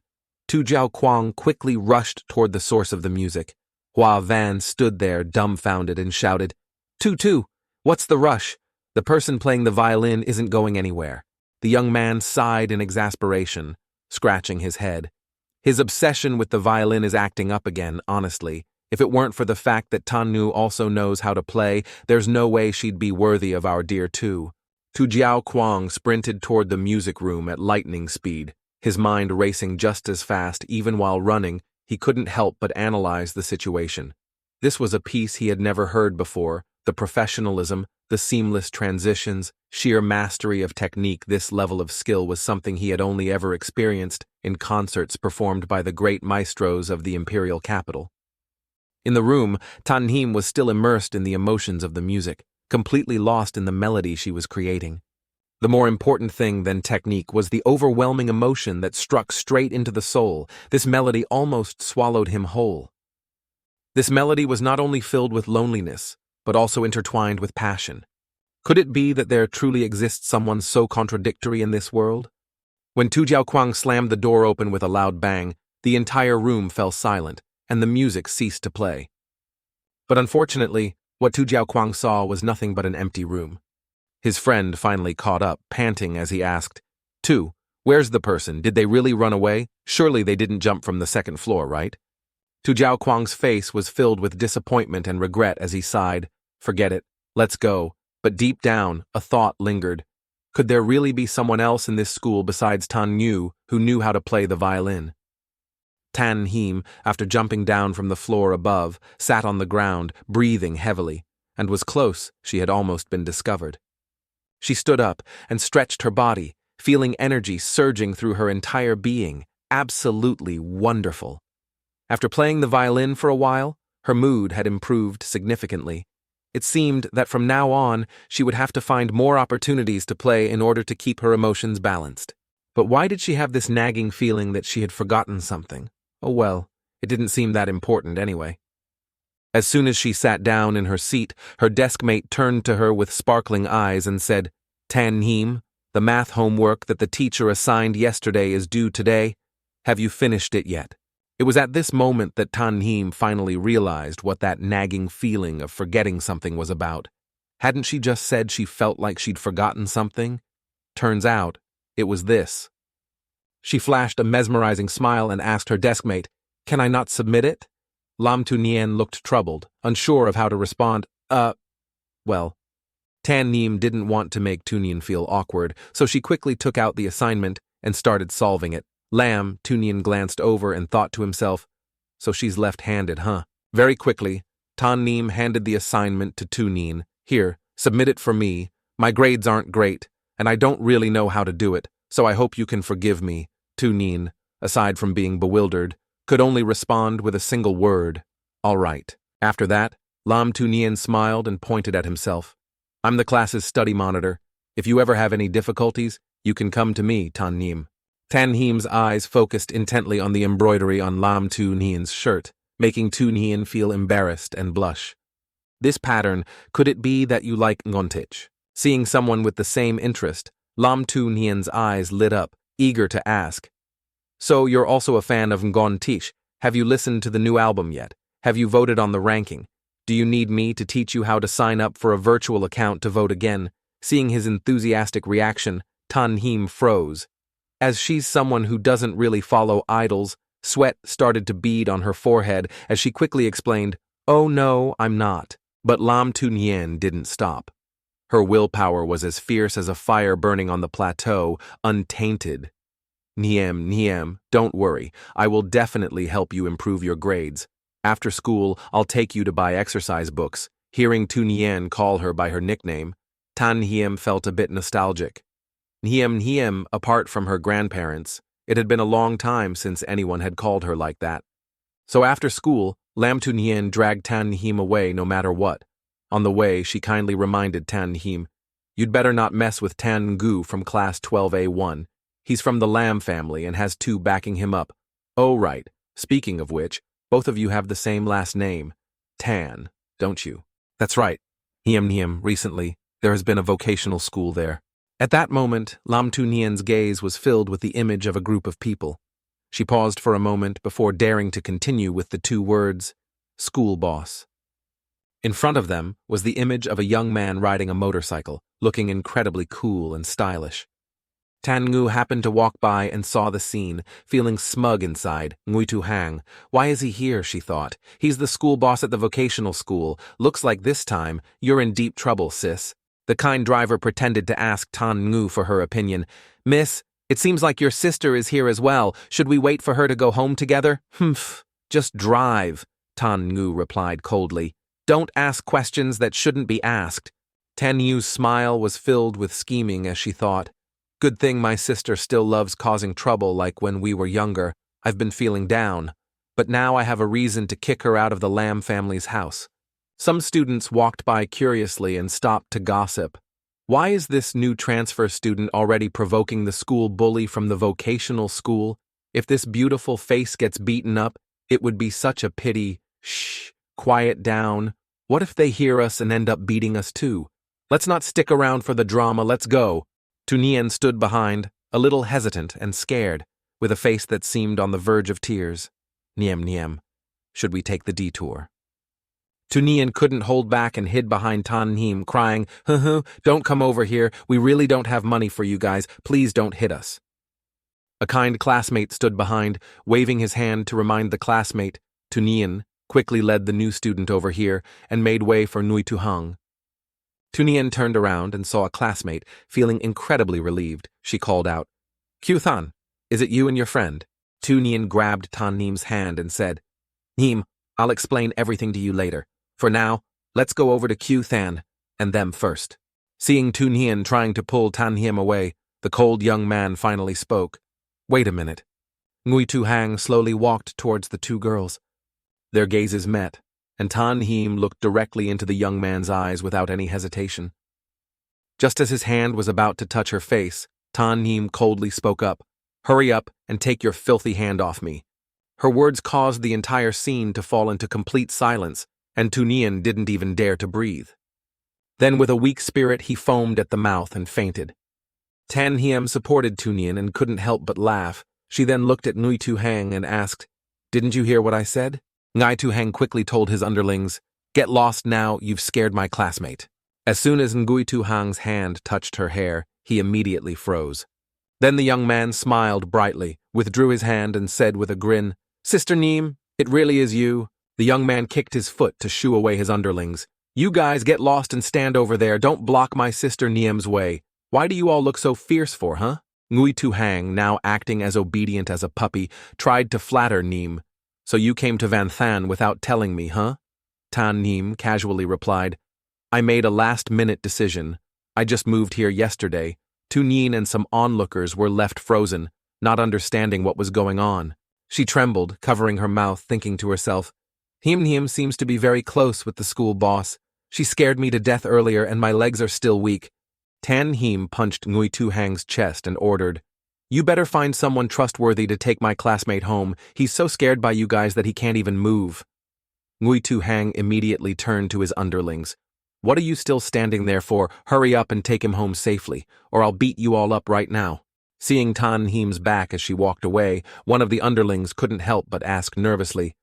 Tu Jiao Kwang quickly rushed toward the source of the music. Hua Van stood there dumbfounded and shouted, Tu, what's the rush? The person playing the violin isn't going anywhere. The young man sighed in exasperation, scratching his head. His obsession with the violin is acting up again, honestly. If it weren't for the fact that Tan Nu also knows how to play, there's no way she'd be worthy of our dear Tu. Tu Jiao Kwang sprinted toward the music room at lightning speed, his mind racing just as fast. Even while running, he couldn't help but analyze the situation. This was a piece he had never heard before. The professionalism, the seamless transitions, sheer mastery of technique. This level of skill was something he had only ever experienced in concerts performed by the great maestros of the imperial capital. In the room, Tan Hiem was still immersed in the emotions of the music, completely lost in the melody she was creating. The more important thing than technique was the overwhelming emotion that struck straight into the soul. This melody almost swallowed him whole. This melody was not only filled with loneliness, but also intertwined with passion. Could it be that there truly exists someone so contradictory in this world? When Tu Jiao Kwang slammed the door open with a loud bang, the entire room fell silent, and the music ceased to play. But unfortunately, what Tu Jiao Kwang saw was nothing but an empty room. His friend finally caught up, panting as he asked, Tu, where's the person? Did they really run away? Surely they didn't jump from the second floor, right? Tu Jiao Kwang's face was filled with disappointment and regret as he sighed, forget it, let's go. But deep down, a thought lingered. Could there really be someone else in this school besides Tan Nu who knew how to play the violin? Tan Hiem, after jumping down from the floor above, sat on the ground, breathing heavily, and was close. She had almost been discovered. She stood up and stretched her body, feeling energy surging through her entire being. Absolutely wonderful. After playing the violin for a while, her mood had improved significantly. It seemed that from now on, she would have to find more opportunities to play in order to keep her emotions balanced. But why did she have this nagging feeling that she had forgotten something? Oh well, it didn't seem that important anyway. As soon as she sat down in her seat, her desk mate turned to her with sparkling eyes and said, Tan Hiem, the math homework that the teacher assigned yesterday is due today. Have you finished it yet? It was at this moment that Tan Hiem finally realized what that nagging feeling of forgetting something was about. Hadn't she just said she felt like she'd forgotten something? Turns out, it was this. She flashed a mesmerizing smile and asked her deskmate, Can I not submit it? Lam Tu Nien looked troubled, unsure of how to respond. Well. Tan Hiem didn't want to make Tu Nien feel awkward, so she quickly took out the assignment and started solving it. Tu Nien glanced over and thought to himself, so she's left-handed, huh? Very quickly, Tan Hiem handed the assignment to Tu Nien. Here, submit it for me. My grades aren't great, and I don't really know how to do it, so I hope you can forgive me. Tu Nien, aside from being bewildered, could only respond with a single word, all right. After that, Lam Tu Nien smiled and pointed at himself. I'm the class's study monitor. If you ever have any difficulties, you can come to me, Tan Hiem. Tan Hiem's eyes focused intently on the embroidery on Lam Tu Nien's shirt, making Tu Nien feel embarrassed and blush. This pattern, could it be that you like Ngontich? Seeing someone with the same interest, Lam Tu Nien's eyes lit up, eager to ask. So you're also a fan of Ngontich? Have you listened to the new album yet? Have you voted on the ranking? Do you need me to teach you how to sign up for a virtual account to vote again? Seeing his enthusiastic reaction, Tan Hiem froze. As she's someone who doesn't really follow idols, sweat started to bead on her forehead as she quickly explained, Oh no, I'm not. But Lam Tu Nien didn't stop. Her willpower was as fierce as a fire burning on the plateau, untainted. Niem, don't worry. I will definitely help you improve your grades. After school, I'll take you to buy exercise books. Hearing Tu Nien call her by her nickname, Tan Hiem felt a bit nostalgic. Hiem, apart from her grandparents, it had been a long time since anyone had called her like that. So after school, Lam Tu Nien dragged Tan Hiem away no matter what. On the way, she kindly reminded Tan Hiem, "You'd better not mess with Tan Ngu from class 12A1. He's from the Lam family and has two backing him up. Oh right, speaking of which, both of you have the same last name, Tan, don't you?" "That's right, Hiem, recently, there has been a vocational school there." At that moment, Lam Tu Nien's gaze was filled with the image of a group of people. She paused for a moment before daring to continue with the two words, "school boss." In front of them was the image of a young man riding a motorcycle, looking incredibly cool and stylish. Tan Ngu happened to walk by and saw the scene, feeling smug inside. Ngui Tu Hang, why is he here, she thought. He's the school boss at the vocational school. Looks like this time, you're in deep trouble, sis. The kind driver pretended to ask Tan Ngu for her opinion. "Miss, it seems like your sister is here as well. Should we wait for her to go home together?" "Humph, just drive," Tan Ngu replied coldly. "Don't ask questions that shouldn't be asked." Tan Ngu's smile was filled with scheming as she thought, "Good thing my sister still loves causing trouble like when we were younger. I've been feeling down, but now I have a reason to kick her out of the Lam family's house." Some students walked by curiously and stopped to gossip. Why is this new transfer student already provoking the school bully from the vocational school? If this beautiful face gets beaten up, it would be such a pity. Shh, quiet down. What if they hear us and end up beating us too? Let's not stick around for the drama, let's go. Tu Nien stood behind, a little hesitant and scared, with a face that seemed on the verge of tears. Niem, should we take the detour?" Tu Nien couldn't hold back and hid behind Tan Hiem, crying, "Don't come over here, we really don't have money for you guys, please don't hit us." A kind classmate stood behind, waving his hand to remind the classmate. Tu Nien quickly led the new student over here and made way for Ngui Tu Hang. Tu Nien turned around and saw a classmate, feeling incredibly relieved. She called out, "Q Than, is it you and your friend?" Tu Nien grabbed Tan Hiem's hand and said, "Hiem, I'll explain everything to you later. For now, let's go over to Q Than and them first." Seeing Tu Nien trying to pull Tan Hiem away, the cold young man finally spoke. "Wait a minute." Ngui Tu Hang slowly walked towards the two girls. Their gazes met, and Tan Hiem looked directly into the young man's eyes without any hesitation. Just as his hand was about to touch her face, Tan Hiem coldly spoke up, "Hurry up and take your filthy hand off me." Her words caused the entire scene to fall into complete silence, and Tu Nien didn't even dare to breathe. Then with a weak spirit he foamed at the mouth and fainted. Tan Hiem supported Tu Nien and couldn't help but laugh. She then looked at Ngui Tu Hang and asked, "Didn't you hear what I said?" Ngui Tu Hang quickly told his underlings, "Get lost now, you've scared my classmate." As soon as Ngui Tu Hang's hand touched her hair, he immediately froze. Then the young man smiled brightly, withdrew his hand and said with a grin, "Sister Neem, it really is you." The young man kicked his foot to shoo away his underlings. "You guys get lost and stand over there, don't block my sister Niem's way. Why do you all look so fierce for, huh?" Ngui Tu Hang, now acting as obedient as a puppy, tried to flatter Neem. "So you came to Van Than without telling me, huh?" Tan Neem casually replied, "I made a last-minute decision. I just moved here yesterday. Tu Nien and some onlookers were left frozen, not understanding what was going on." She trembled, covering her mouth, thinking to herself, Hiem seems to be very close with the school boss. She scared me to death earlier and my legs are still weak. Tan Hiem punched Ngui Tu Hang's chest and ordered, "You better find someone trustworthy to take my classmate home. He's so scared by you guys that he can't even move." Ngui Tu Hang immediately turned to his underlings. "What are you still standing there for? Hurry up and take him home safely, or I'll beat you all up right now." Seeing Tan Hiem's back as she walked away, one of the underlings couldn't help but ask nervously,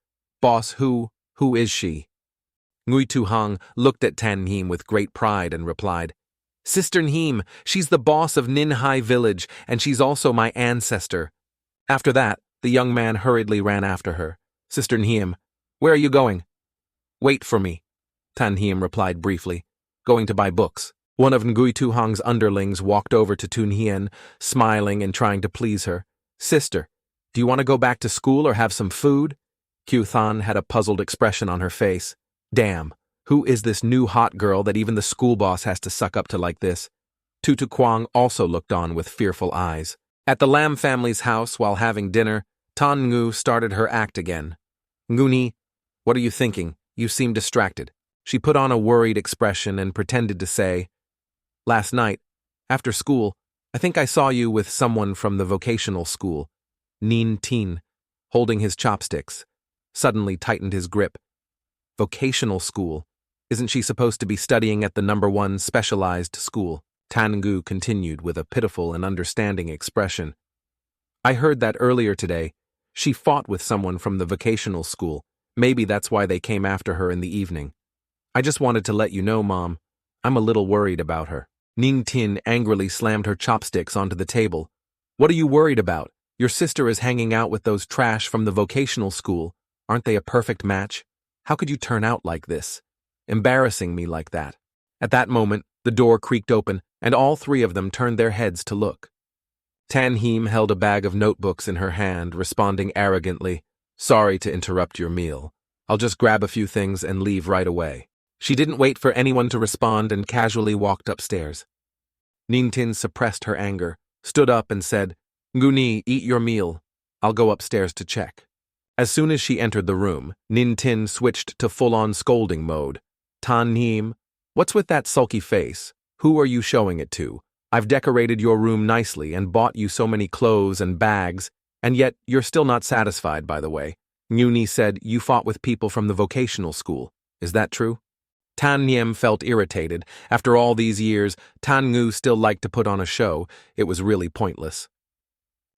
"Boss, who is she?" Ngui Tu Hang looked at Tan Hiem with great pride and replied, "Sister Hiem, she's the boss of Nin Hai village, and she's also my ancestor." After that, the young man hurriedly ran after her. "Sister Hiem, where are you going?" "Wait for me," Tan Hiem replied briefly, "Going to buy books." One of Ngui Tu Hang's underlings walked over to Tu Nien, smiling and trying to please her. "Sister, do you want to go back to school or have some food?" Q-Than had a puzzled expression on her face. Damn, who is this new hot girl that even the school boss has to suck up to like this? Tutu Kwang also looked on with fearful eyes. At the Lam family's house while having dinner, Tan Ngu started her act again. Nguni, what are you thinking? You seem distracted. She put on a worried expression and pretended to say, Last night, after school, I think I saw you with someone from the vocational school. Nin Tin, holding his chopsticks, suddenly tightened his grip. Vocational school? Isn't she supposed to be studying at the #1 specialized school? Tan Ngu continued with a pitiful and understanding expression. I heard that earlier today. She fought with someone from the vocational school. Maybe that's why they came after her in the evening. I just wanted to let you know, Mom. I'm a little worried about her. Ning Tin angrily slammed her chopsticks onto the table. What are you worried about? Your sister is hanging out with those trash from the vocational school. Aren't they a perfect match? How could you turn out like this? Embarrassing me like that. At that moment, the door creaked open, and all three of them turned their heads to look. Tan Heem held a bag of notebooks in her hand, responding arrogantly, Sorry to interrupt your meal. I'll just grab a few things and leave right away. She didn't wait for anyone to respond and casually walked upstairs. Ning Tin suppressed her anger, stood up and said, Nguni, eat your meal. I'll go upstairs to check. As soon as she entered the room, Nin Tin switched to full-on scolding mode. Tan Heem, what's with that sulky face? Who are you showing it to? I've decorated your room nicely and bought you so many clothes and bags, and yet you're still not satisfied, by the way. Nguni said you fought with people from the vocational school. Is that true? Tan Niem felt irritated. After all these years, Tan Ngu still liked to put on a show. It was really pointless.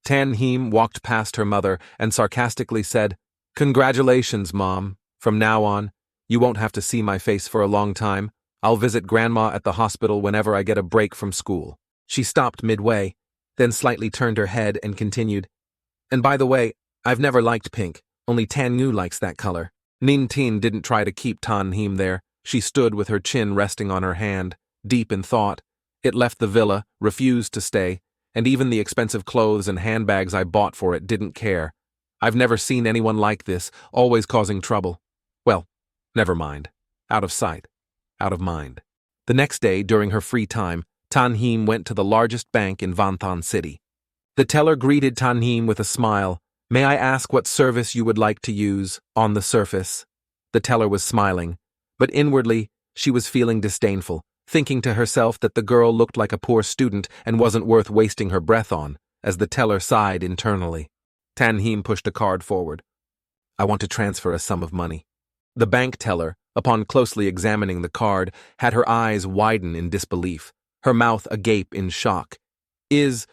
Tan Heem walked past her mother and sarcastically said, Congratulations, Mom. From now on, you won't have to see my face for a long time. I'll visit Grandma at the hospital whenever I get a break from school. She stopped midway, then slightly turned her head and continued, And by the way, I've never liked pink. Only Tan Ngu likes that color. Nin Tin didn't try to keep Tan Heem there. She stood with her chin resting on her hand, deep in thought. It left the villa, refused to stay, and even the expensive clothes and handbags I bought for it didn't care. I've never seen anyone like this, always causing trouble. Well, never mind. Out of sight. Out of mind. The next day, during her free time, Tan Heem went to the largest bank in Vanthan City. The teller greeted Tan Heem with a smile. May I ask what service you would like to use, on the surface? The teller was smiling, but inwardly, she was feeling disdainful, thinking to herself that the girl looked like a poor student and wasn't worth wasting her breath on, as the teller sighed internally. Tan Heem pushed a card forward. I want to transfer a sum of money. The bank teller, upon closely examining the card, had her eyes widen in disbelief, her mouth agape in shock. Is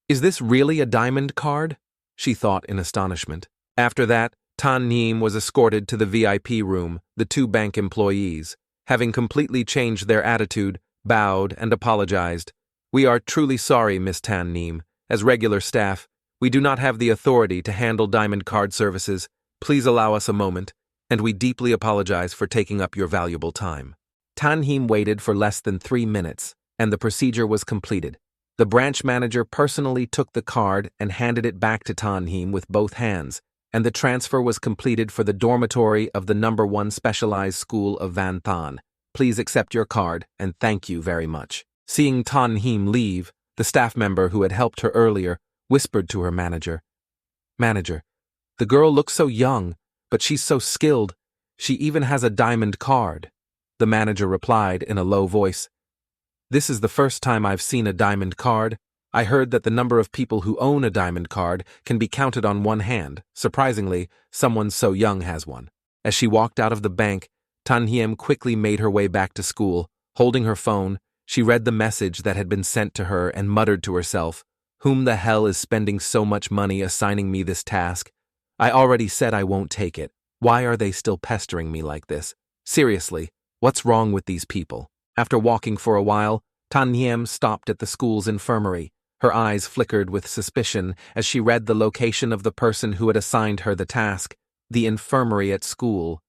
this really a diamond card? She thought in astonishment. After that, Tan Neem was escorted to the VIP room, the two bank employees, having completely changed their attitude, bowed and apologized. We are truly sorry, Miss Tan Neem. As regular staff, we do not have the authority to handle diamond card services. Please allow us a moment, and we deeply apologize for taking up your valuable time. Tan Heem waited for less than 3 minutes, and the procedure was completed. The branch manager personally took the card and handed it back to Tan Heem with both hands, and the transfer was completed for the dormitory of the #1 specialized school of Van Than. Please accept your card, and thank you very much. Seeing Tan Heem leave, the staff member who had helped her earlier whispered to her manager, Manager, the girl looks so young, but she's so skilled. She even has a diamond card. The manager replied in a low voice, This is the first time I've seen a diamond card. I heard that the number of people who own a diamond card can be counted on one hand. Surprisingly, someone so young has one. As she walked out of the bank, Tan Hiem quickly made her way back to school. Holding her phone, she read the message that had been sent to her and muttered to herself, Whom the hell is spending so much money assigning me this task? I already said I won't take it. Why are they still pestering me like this? Seriously, what's wrong with these people? After walking for a while, Tan Hiem stopped at the school's infirmary. Her eyes flickered with suspicion as she read the location of the person who had assigned her the task, the infirmary at school.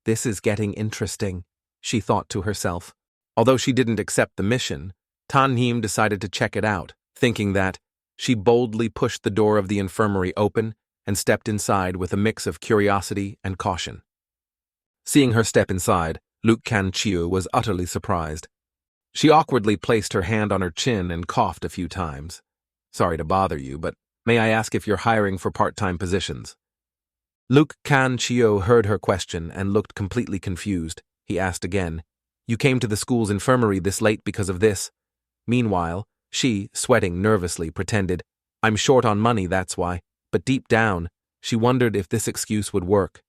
This is getting interesting, she thought to herself. Although she didn't accept the mission, Tan Hiem decided to check it out, thinking that she boldly pushed the door of the infirmary open and stepped inside with a mix of curiosity and caution. Seeing her step inside, Luke Kan-chiu was utterly surprised. She awkwardly placed her hand on her chin and coughed a few times. "Sorry to bother you, but may I ask if you're hiring for part-time positions?" Luke Kan-chiu heard her question and looked completely confused. He asked again, "You came to the school's infirmary this late because of this?" Meanwhile, she, sweating nervously, pretended, "I'm short on money, that's why," but deep down, she wondered if this excuse would work.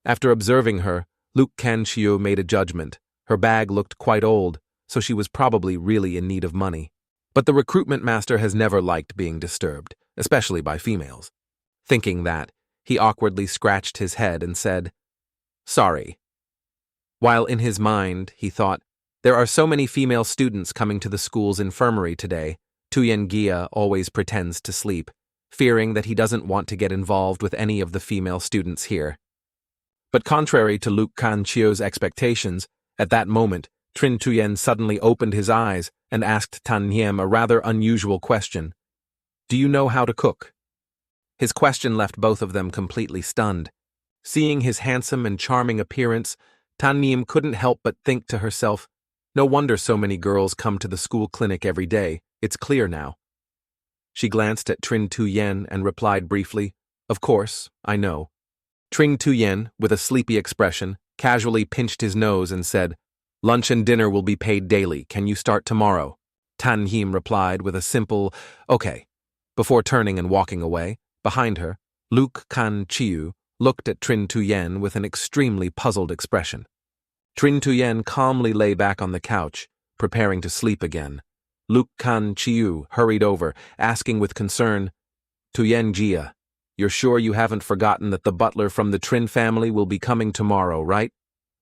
After observing her, Luke Kan-chiu made a judgment. Her bag looked quite old, so she was probably really in need of money. But the recruitment master has never liked being disturbed, especially by females. Thinking that, he awkwardly scratched his head and said, "Sorry." While in his mind, he thought, "There are so many female students coming to the school's infirmary today. Tuyen Gia always pretends to sleep, fearing that he doesn't want to get involved with any of the female students here." But contrary to Luke Kan-chiu's expectations, at that moment, Trin Tuyen suddenly opened his eyes and asked Tan Hiem a rather unusual question. "Do you know how to cook?" His question left both of them completely stunned. Seeing his handsome and charming appearance, Tan Hiem couldn't help but think to herself, "No wonder so many girls come to the school clinic every day, it's clear now." She glanced at Trin Tuyen and replied briefly, "Of course, I know." Trin Tuyen, with a sleepy expression, casually pinched his nose and said, "Lunch and dinner will be paid daily. Can you start tomorrow?" Tan Hiem replied with a simple, "Okay." Before turning and walking away, behind her, Luke Kan-chiu looked at Trin Tuyen with an extremely puzzled expression. Trin Tuyen calmly lay back on the couch, preparing to sleep again. Luke Kan-chiu hurried over, asking with concern, "Tuyen Gia, you're sure you haven't forgotten that the butler from the Trin family will be coming tomorrow, right?"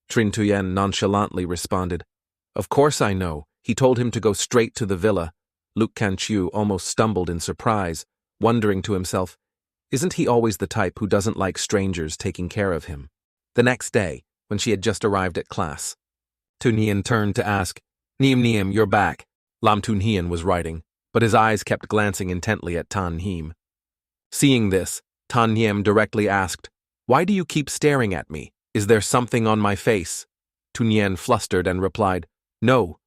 Trin Tuyen nonchalantly responded, "Of course I know. He told him to go straight to the villa." Luke Kan-chiu almost stumbled in surprise, wondering to himself, isn't he always the type who doesn't like strangers taking care of him? The next day, when she had just arrived at class, Tun Hien turned to ask, Niem, you're back." Lam Tun Hien was writing, but his eyes kept glancing intently at Tan Hiem. Seeing this, Tan Hiem directly asked, "Why do you keep staring at me? Is there something on my face?" Tun Hien flustered and replied, No,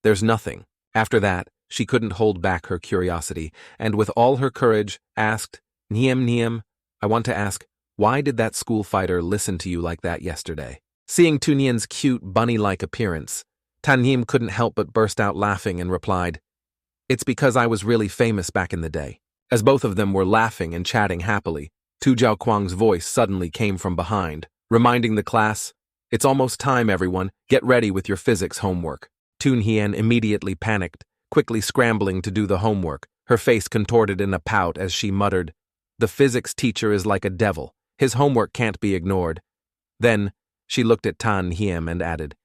there's nothing." After that, she couldn't hold back her curiosity, and with all her courage, asked, Niem, I want to ask, why did that school fighter listen to you like that yesterday?" Seeing Tun Hien's cute, bunny-like appearance, Tan Hiem couldn't help but burst out laughing and replied, "It's because I was really famous back in the day." As both of them were laughing and chatting happily, Tu Jiao Kwang's voice suddenly came from behind, reminding the class, "It's almost time, everyone. Get ready with your physics homework." Tun Hien immediately panicked, quickly scrambling to do the homework, her face contorted in a pout as she muttered, "The physics teacher is like a devil. His homework can't be ignored." Then, she looked at Tan Hiem and added,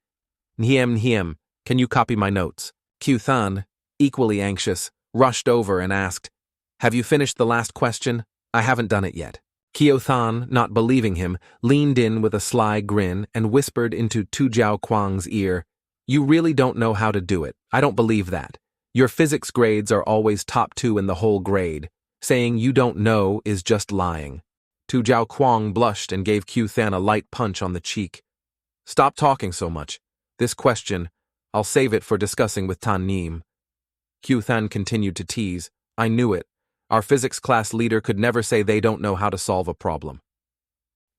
Hiem, can you copy my notes?" Q Than, equally anxious, rushed over and asked, "Have you finished the last question?" "I haven't done it yet." Kyo Than, not believing him, leaned in with a sly grin and whispered into Tu Jiao Kwang's ear, "You really don't know how to do it. I don't believe that. Your physics grades are always top 2 in the whole grade. Saying you don't know is just lying." Tu Jiao Kwang blushed and gave Q Than a light punch on the cheek. "Stop talking so much. This question, I'll save it for discussing with Tan Hiem." Q Than continued to tease, "I knew it. Our physics class leader could never say they don't know how to solve a problem."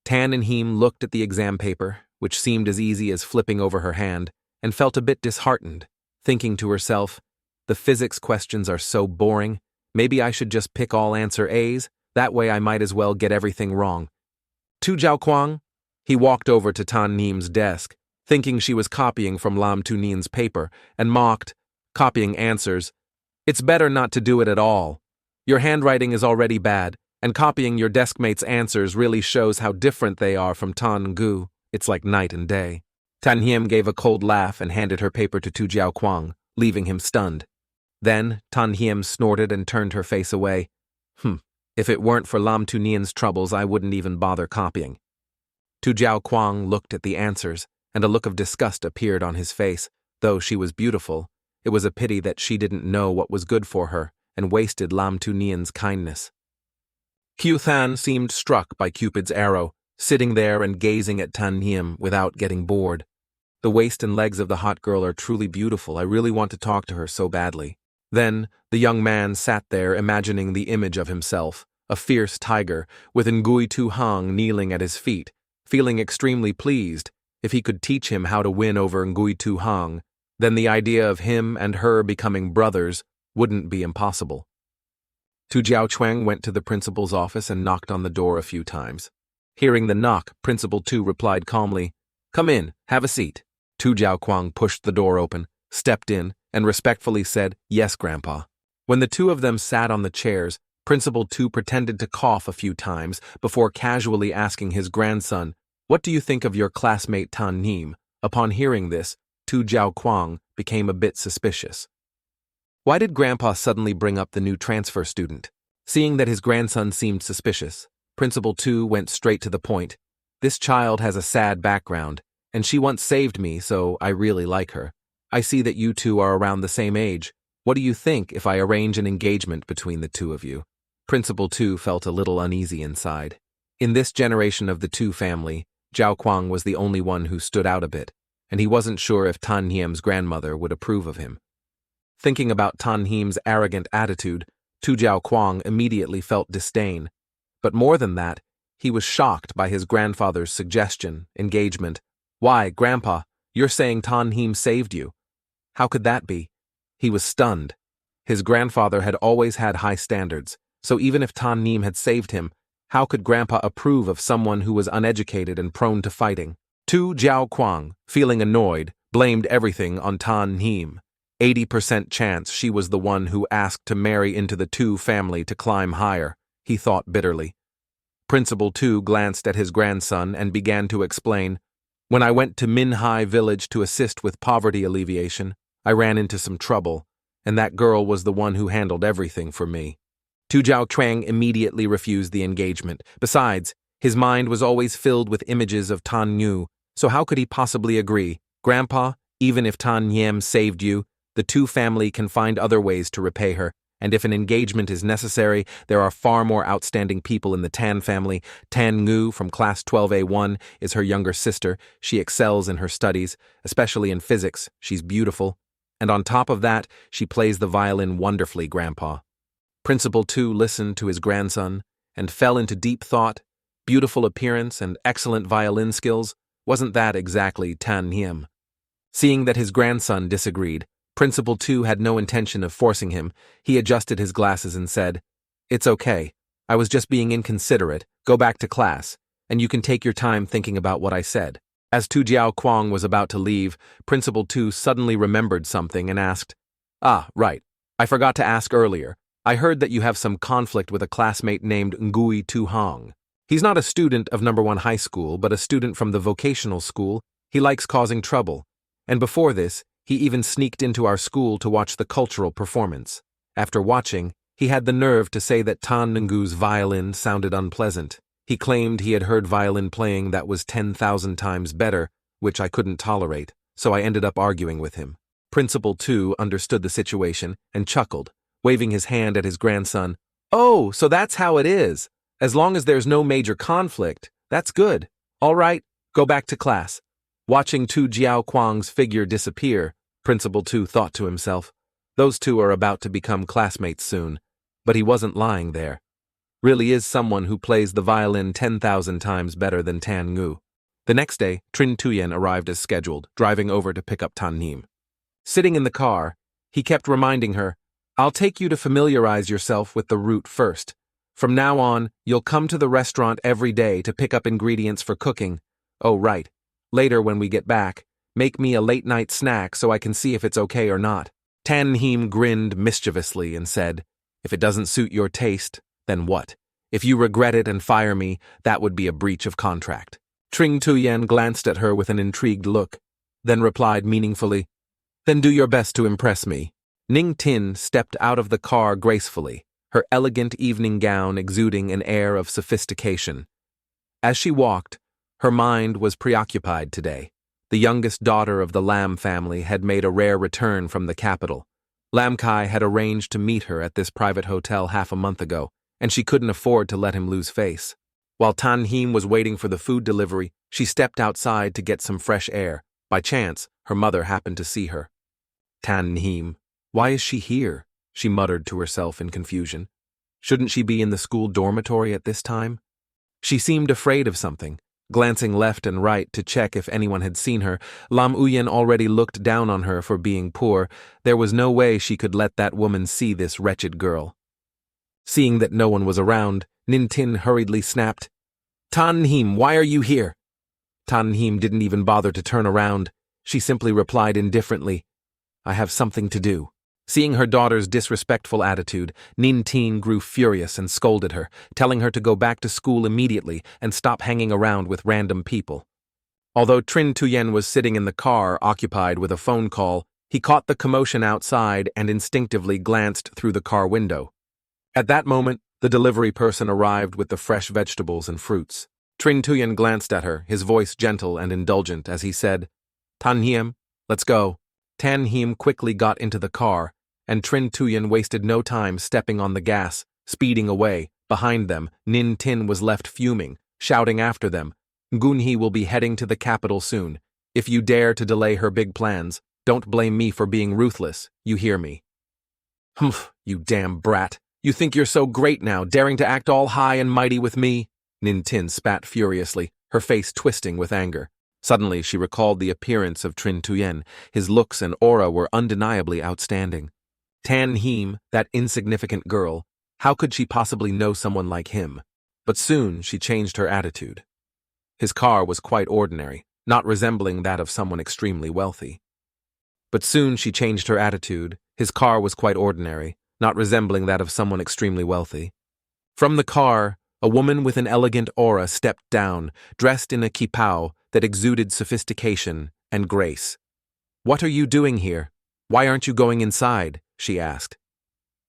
Tan and Hiem looked at the exam paper, which seemed as easy as flipping over her hand, and felt a bit disheartened, thinking to herself, "The physics questions are so boring. Maybe I should just pick all answer A's, that way I might as well get everything wrong." Tu Jiao Kwang? He walked over to Tan Hiem's desk, thinking she was copying from Lam Tu Nien's paper, and mocked, "Copying answers. It's better not to do it at all. Your handwriting is already bad, and copying your deskmate's answers really shows how different they are from Tan Gu. It's like night and day." Tan Hiem gave a cold laugh and handed her paper to Tu Jiao Kwang, leaving him stunned. Then Tan Hiem snorted and turned her face away. If it weren't for Lam Tu Nien's troubles, I wouldn't even bother copying." Tu Jiao Kwang looked at the answers, and a look of disgust appeared on his face. Though she was beautiful, it was a pity that she didn't know what was good for her and wasted Lam Tu Nien's kindness. Q-Than seemed struck by Cupid's arrow, sitting there and gazing at Tan Hiem without getting bored. The waist and legs of the hot girl are truly beautiful. I really want to talk to her so badly. Then, the young man sat there imagining the image of himself, a fierce tiger, with Ngui Tu Hang kneeling at his feet, feeling extremely pleased. If he could teach him how to win over Ngui Tu Hang, then the idea of him and her becoming brothers wouldn't be impossible. Tu Jiaochuang went to the principal's office and knocked on the door a few times. Hearing the knock, Principal Tu replied calmly, "Come in, have a seat." Tu Jiaoquang pushed the door open, stepped in, and respectfully said, "Yes, Grandpa." When the two of them sat on the chairs, Principal Tu pretended to cough a few times before casually asking his grandson, "What do you think of your classmate Tan Nim?" Upon hearing this, Tu Jiaoquang became a bit suspicious. Why did Grandpa suddenly bring up the new transfer student? Seeing that his grandson seemed suspicious, Principal Tu went straight to the point. "This child has a sad background, and she once saved me, so I really like her. I see that you two are around the same age. What do you think if I arrange an engagement between the two of you?" Principal Tu felt a little uneasy inside. In this generation of the Tu family, Zhao Kuang was the only one who stood out a bit, and he wasn't sure if Tan Hiem's grandmother would approve of him. Thinking about Tan Hiem's arrogant attitude, Tu Jiao Kuang immediately felt disdain. But more than that, he was shocked by his grandfather's suggestion, engagement. "Why, Grandpa, you're saying Tan Hiem saved you? How could that be?" He was stunned. His grandfather had always had high standards, so even if Tan Hiem had saved him, how could Grandpa approve of someone who was uneducated and prone to fighting? Tu Jiao Kuang, feeling annoyed, blamed everything on Tan Hiem. 80% chance she was the one who asked to marry into the Tu family to climb higher, he thought bitterly. Principal Tu glanced at his grandson and began to explain, "When I went to Minhai village to assist with poverty alleviation, I ran into some trouble, and that girl was the one who handled everything for me." Tu Jiaochuang immediately refused the engagement. Besides, his mind was always filled with images of Tan Yu, so how could he possibly agree? "Grandpa, even if Tan Hiem saved you, the Tu family can find other ways to repay her, and if an engagement is necessary, there are far more outstanding people in the Tan family. Tan Ngu from class 12A1 is her younger sister. She excels in her studies, especially in physics. She's beautiful. And on top of that, she plays the violin wonderfully, Grandpa." Principal Tu listened to his grandson and fell into deep thought. Beautiful appearance and excellent violin skills, wasn't that exactly Tan Hiem? Seeing that his grandson disagreed, Principal Tu had no intention of forcing him. He adjusted his glasses and said, "It's okay. I was just being inconsiderate. Go back to class, and you can take your time thinking about what I said." As Tu Jiao Kuang was about to leave, Principal Tu suddenly remembered something and asked, "Ah, right. I forgot to ask earlier. I heard that you have some conflict with a classmate named Ngui Tu Hang. He's not a student of number 1 high school, but a student from the vocational school. He likes causing trouble. And before this, he even sneaked into our school to watch the cultural performance. After watching, he had the nerve to say that Tan Ngu's violin sounded unpleasant. He claimed he had heard violin playing that was 10,000 times better, which I couldn't tolerate, so I ended up arguing with him." Principal Tu understood the situation and chuckled, waving his hand at his grandson. "Oh, so that's how it is. As long as there's no major conflict, that's good. All right, go back to class." Watching Tu Jiao Kuang's figure disappear, Principal Tu thought to himself, those two are about to become classmates soon. But he wasn't lying there. Really is someone who plays the violin 10,000 times better than Tan Ngu. The next day, Trin Tuyen arrived as scheduled, driving over to pick up Tan Nim. Sitting in the car, he kept reminding her, "I'll take you to familiarize yourself with the route first. From now on, you'll come to the restaurant every day to pick up ingredients for cooking. Oh, right. Later, when we get back, make me a late-night snack so I can see if it's okay or not." Tan Hiem grinned mischievously and said, "If it doesn't suit your taste, then what? If you regret it and fire me, that would be a breach of contract." Tring Tuyen glanced at her with an intrigued look, then replied meaningfully, "Then do your best to impress me." Ning Tin stepped out of the car gracefully, her elegant evening gown exuding an air of sophistication. As she walked, her mind was preoccupied today. The youngest daughter of the Lam family had made a rare return from the capital. Lam Kai had arranged to meet her at this private hotel half a month ago, and she couldn't afford to let him lose face. While Tan-heem was waiting for the food delivery, she stepped outside to get some fresh air. By chance, her mother happened to see her. Tan-heem, why is she here? She muttered to herself in confusion. Shouldn't she be in the school dormitory at this time? She seemed afraid of something. Glancing left and right to check if anyone had seen her, Lam Uyen already looked down on her for being poor. There was no way she could let that woman see this wretched girl. Seeing that no one was around, Nin-tin hurriedly snapped, "Tan-heem, why are you here?" Tan-heem didn't even bother to turn around. She simply replied indifferently, "I have something to do." Seeing her daughter's disrespectful attitude, Nin-tin grew furious and scolded her, telling her to go back to school immediately and stop hanging around with random people. Although Trin Tuyen was sitting in the car occupied with a phone call, he caught the commotion outside and instinctively glanced through the car window. At that moment, the delivery person arrived with the fresh vegetables and fruits. Trin Tuyen glanced at her, his voice gentle and indulgent as he said, "Tan-heem, let's go." Tan-heem quickly got into the car, and Trin Tuyen wasted no time stepping on the gas, speeding away. Behind them, Nin-tin was left fuming, shouting after them, "Gunhee will be heading to the capital soon. If you dare to delay her big plans, don't blame me for being ruthless, you hear me?" "Humph, you damn brat. You think you're so great now, daring to act all high and mighty with me?" Nin-tin spat furiously, her face twisting with anger. Suddenly, she recalled the appearance of Trin Tuyen. His looks and aura were undeniably outstanding. Tan-heem, that insignificant girl, how could she possibly know someone like him? But soon she changed her attitude. His car was quite ordinary, not resembling that of someone extremely wealthy. But soon she changed her attitude. His car was quite ordinary, not resembling that of someone extremely wealthy. From the car, a woman with an elegant aura stepped down, dressed in a kipao that exuded sophistication and grace. "What are you doing here? Why aren't you going inside?" she asked.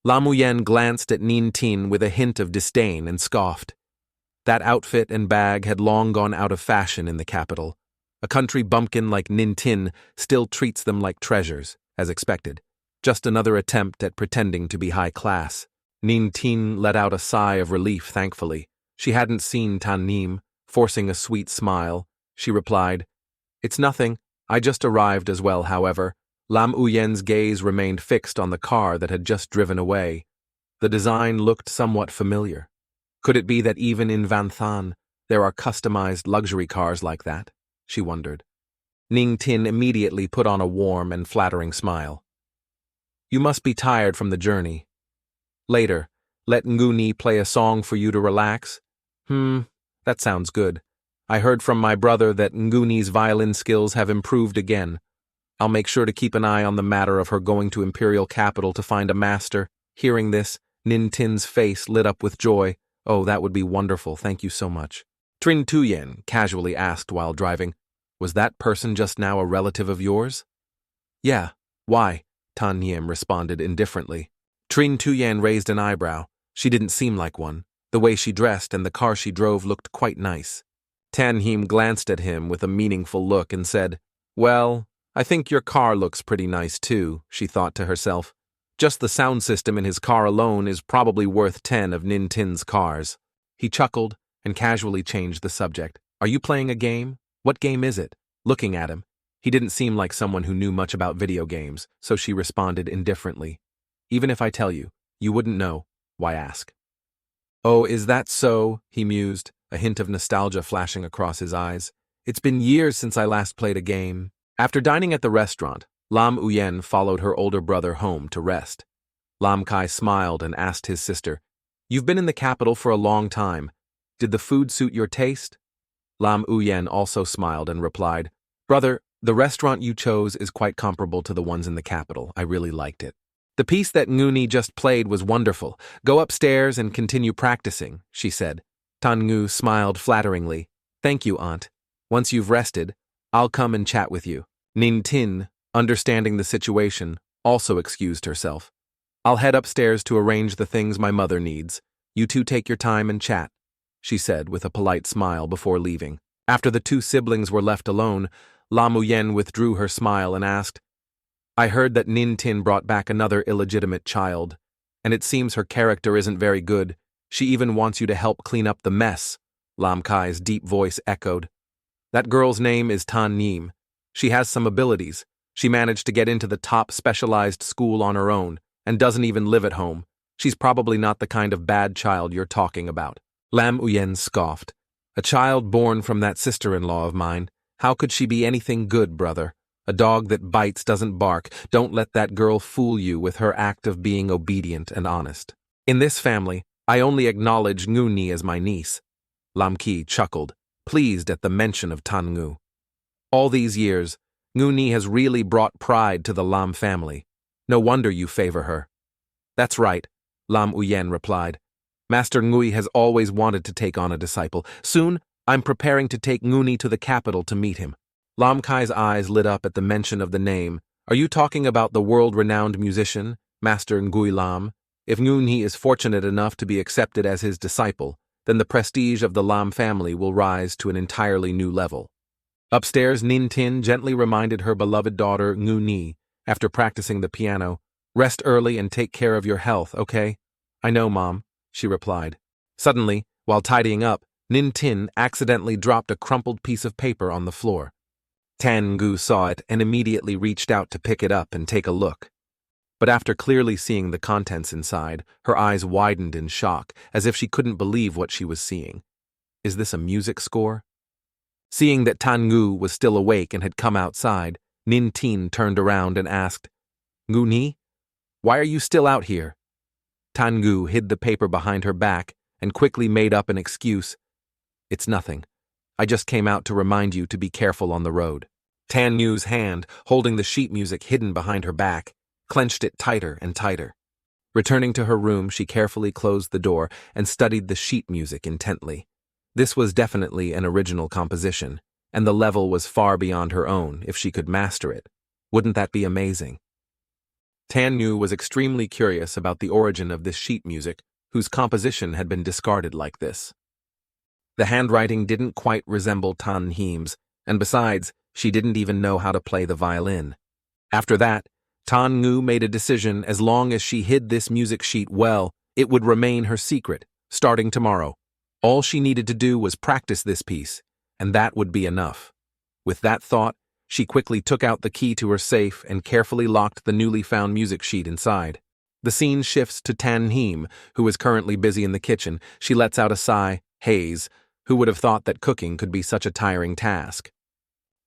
Lam Uyen glanced at Nin-tin with a hint of disdain and scoffed. That outfit and bag had long gone out of fashion in the capital. A country bumpkin like Nin-tin still treats them like treasures, as expected. Just another attempt at pretending to be high class. Nin-tin let out a sigh of relief, thankfully. She hadn't seen Tan-heem. Forcing a sweet smile, she replied, "It's nothing. I just arrived as well, however." Lam Uyen's gaze remained fixed on the car that had just driven away. The design looked somewhat familiar. Could it be that even in Vanthan, there are customized luxury cars like that? She wondered. Nin-tin immediately put on a warm and flattering smile. "You must be tired from the journey. Later, let Nguni play a song for you to relax." That sounds good. I heard from my brother that Nguni's violin skills have improved again. I'll make sure to keep an eye on the matter of her going to Imperial Capital to find a master." Hearing this, Nin-tin's face lit up with joy. "Oh, that would be wonderful, thank you so much." Trin Tuyen casually asked while driving, "Was that person just now a relative of yours?" "Yeah, why?" Tan-heem responded indifferently. Trin Tuyen raised an eyebrow. She didn't seem like one. The way she dressed and the car she drove looked quite nice. Tan-heem glanced at him with a meaningful look and said, "Well, I think your car looks pretty nice too," she thought to herself. Just the sound system in his car alone is probably worth 10 of Nin-tin's cars. He chuckled and casually changed the subject. "Are you playing a game? What game is it?" Looking at him, he didn't seem like someone who knew much about video games, so she responded indifferently. "Even if I tell you, you wouldn't know. Why ask?" "Oh, is that so?" he mused, a hint of nostalgia flashing across his eyes. "It's been years since I last played a game." After dining at the restaurant, Lam Uyen followed her older brother home to rest. Lam Kai smiled and asked his sister, "You've been in the capital for a long time. Did the food suit your taste?" Lam Uyen also smiled and replied, "Brother, the restaurant you chose is quite comparable to the ones in the capital. I really liked it. The piece that Nguni just played was wonderful. Go upstairs and continue practicing," she said. Tan-ngu smiled flatteringly. "Thank you, Aunt. Once you've rested, I'll come and chat with you." Nin-tin, understanding the situation, also excused herself. "I'll head upstairs to arrange the things my mother needs. You two take your time and chat," she said with a polite smile before leaving. After the two siblings were left alone, Lam Uyen withdrew her smile and asked, "I heard that Nin-tin brought back another illegitimate child, and it seems her character isn't very good. She even wants you to help clean up the mess, Lam Kai's deep voice echoed. That girl's name is Tan Nim. She has some abilities. She managed to get into the top specialized school on her own, and doesn't even live at home. She's probably not the kind of bad child you're talking about. Lam Uyen scoffed. A child born from that sister-in-law of mine. How could she be anything good, brother? A dog that bites doesn't bark. Don't let that girl fool you with her act of being obedient and honest. In this family, I only acknowledge Ngu Ni as my niece. Lam Ki chuckled, pleased at the mention of Tan Ngu. All these years, Ngu Ni has really brought pride to the Lam family. No wonder you favor her. That's right, Lam Uyen replied. Master Ngui has always wanted to take on a disciple. Soon, I'm preparing to take Ngu Ni to the capital to meet him. Lam Kai's eyes lit up at the mention of the name. Are you talking about the world-renowned musician, Master Ngui Lam? If Ngu Ni is fortunate enough to be accepted as his disciple, then the prestige of the Lam family will rise to an entirely new level. Upstairs, Nin Tin gently reminded her beloved daughter, Ngu Ni, after practicing the piano, rest early and take care of your health, okay? I know, Mom, she replied. Suddenly, while tidying up, Nin Tin accidentally dropped a crumpled piece of paper on the floor. Tan Ngu saw it and immediately reached out to pick it up and take a look. But after clearly seeing the contents inside, her eyes widened in shock, as if she couldn't believe what she was seeing. Is this a music score? Seeing that Tan Ngu was still awake and had come outside, Nin Tin turned around and asked, Ngu Ni, why are you still out here? Tan Ngu hid the paper behind her back and quickly made up an excuse. It's nothing. I just came out to remind you to be careful on the road. Tan Ngu's hand, holding the sheet music hidden behind her back, clenched it tighter and tighter. Returning to her room, she carefully closed the door and studied the sheet music intently. This was definitely an original composition, and the level was far beyond her own if she could master it. Wouldn't that be amazing? Tan Ngu was extremely curious about the origin of this sheet music, whose composition had been discarded like this. The handwriting didn't quite resemble Tan Him's, and besides, she didn't even know how to play the violin. After that, Tan Ngu made a decision: as long as she hid this music sheet well, it would remain her secret, starting tomorrow. All she needed to do was practice this piece, and that would be enough. With that thought, she quickly took out the key to her safe and carefully locked the newly found music sheet inside. The scene shifts to Tan Him, who is currently busy in the kitchen. She lets out a sigh. Haze, who would have thought that cooking could be such a tiring task?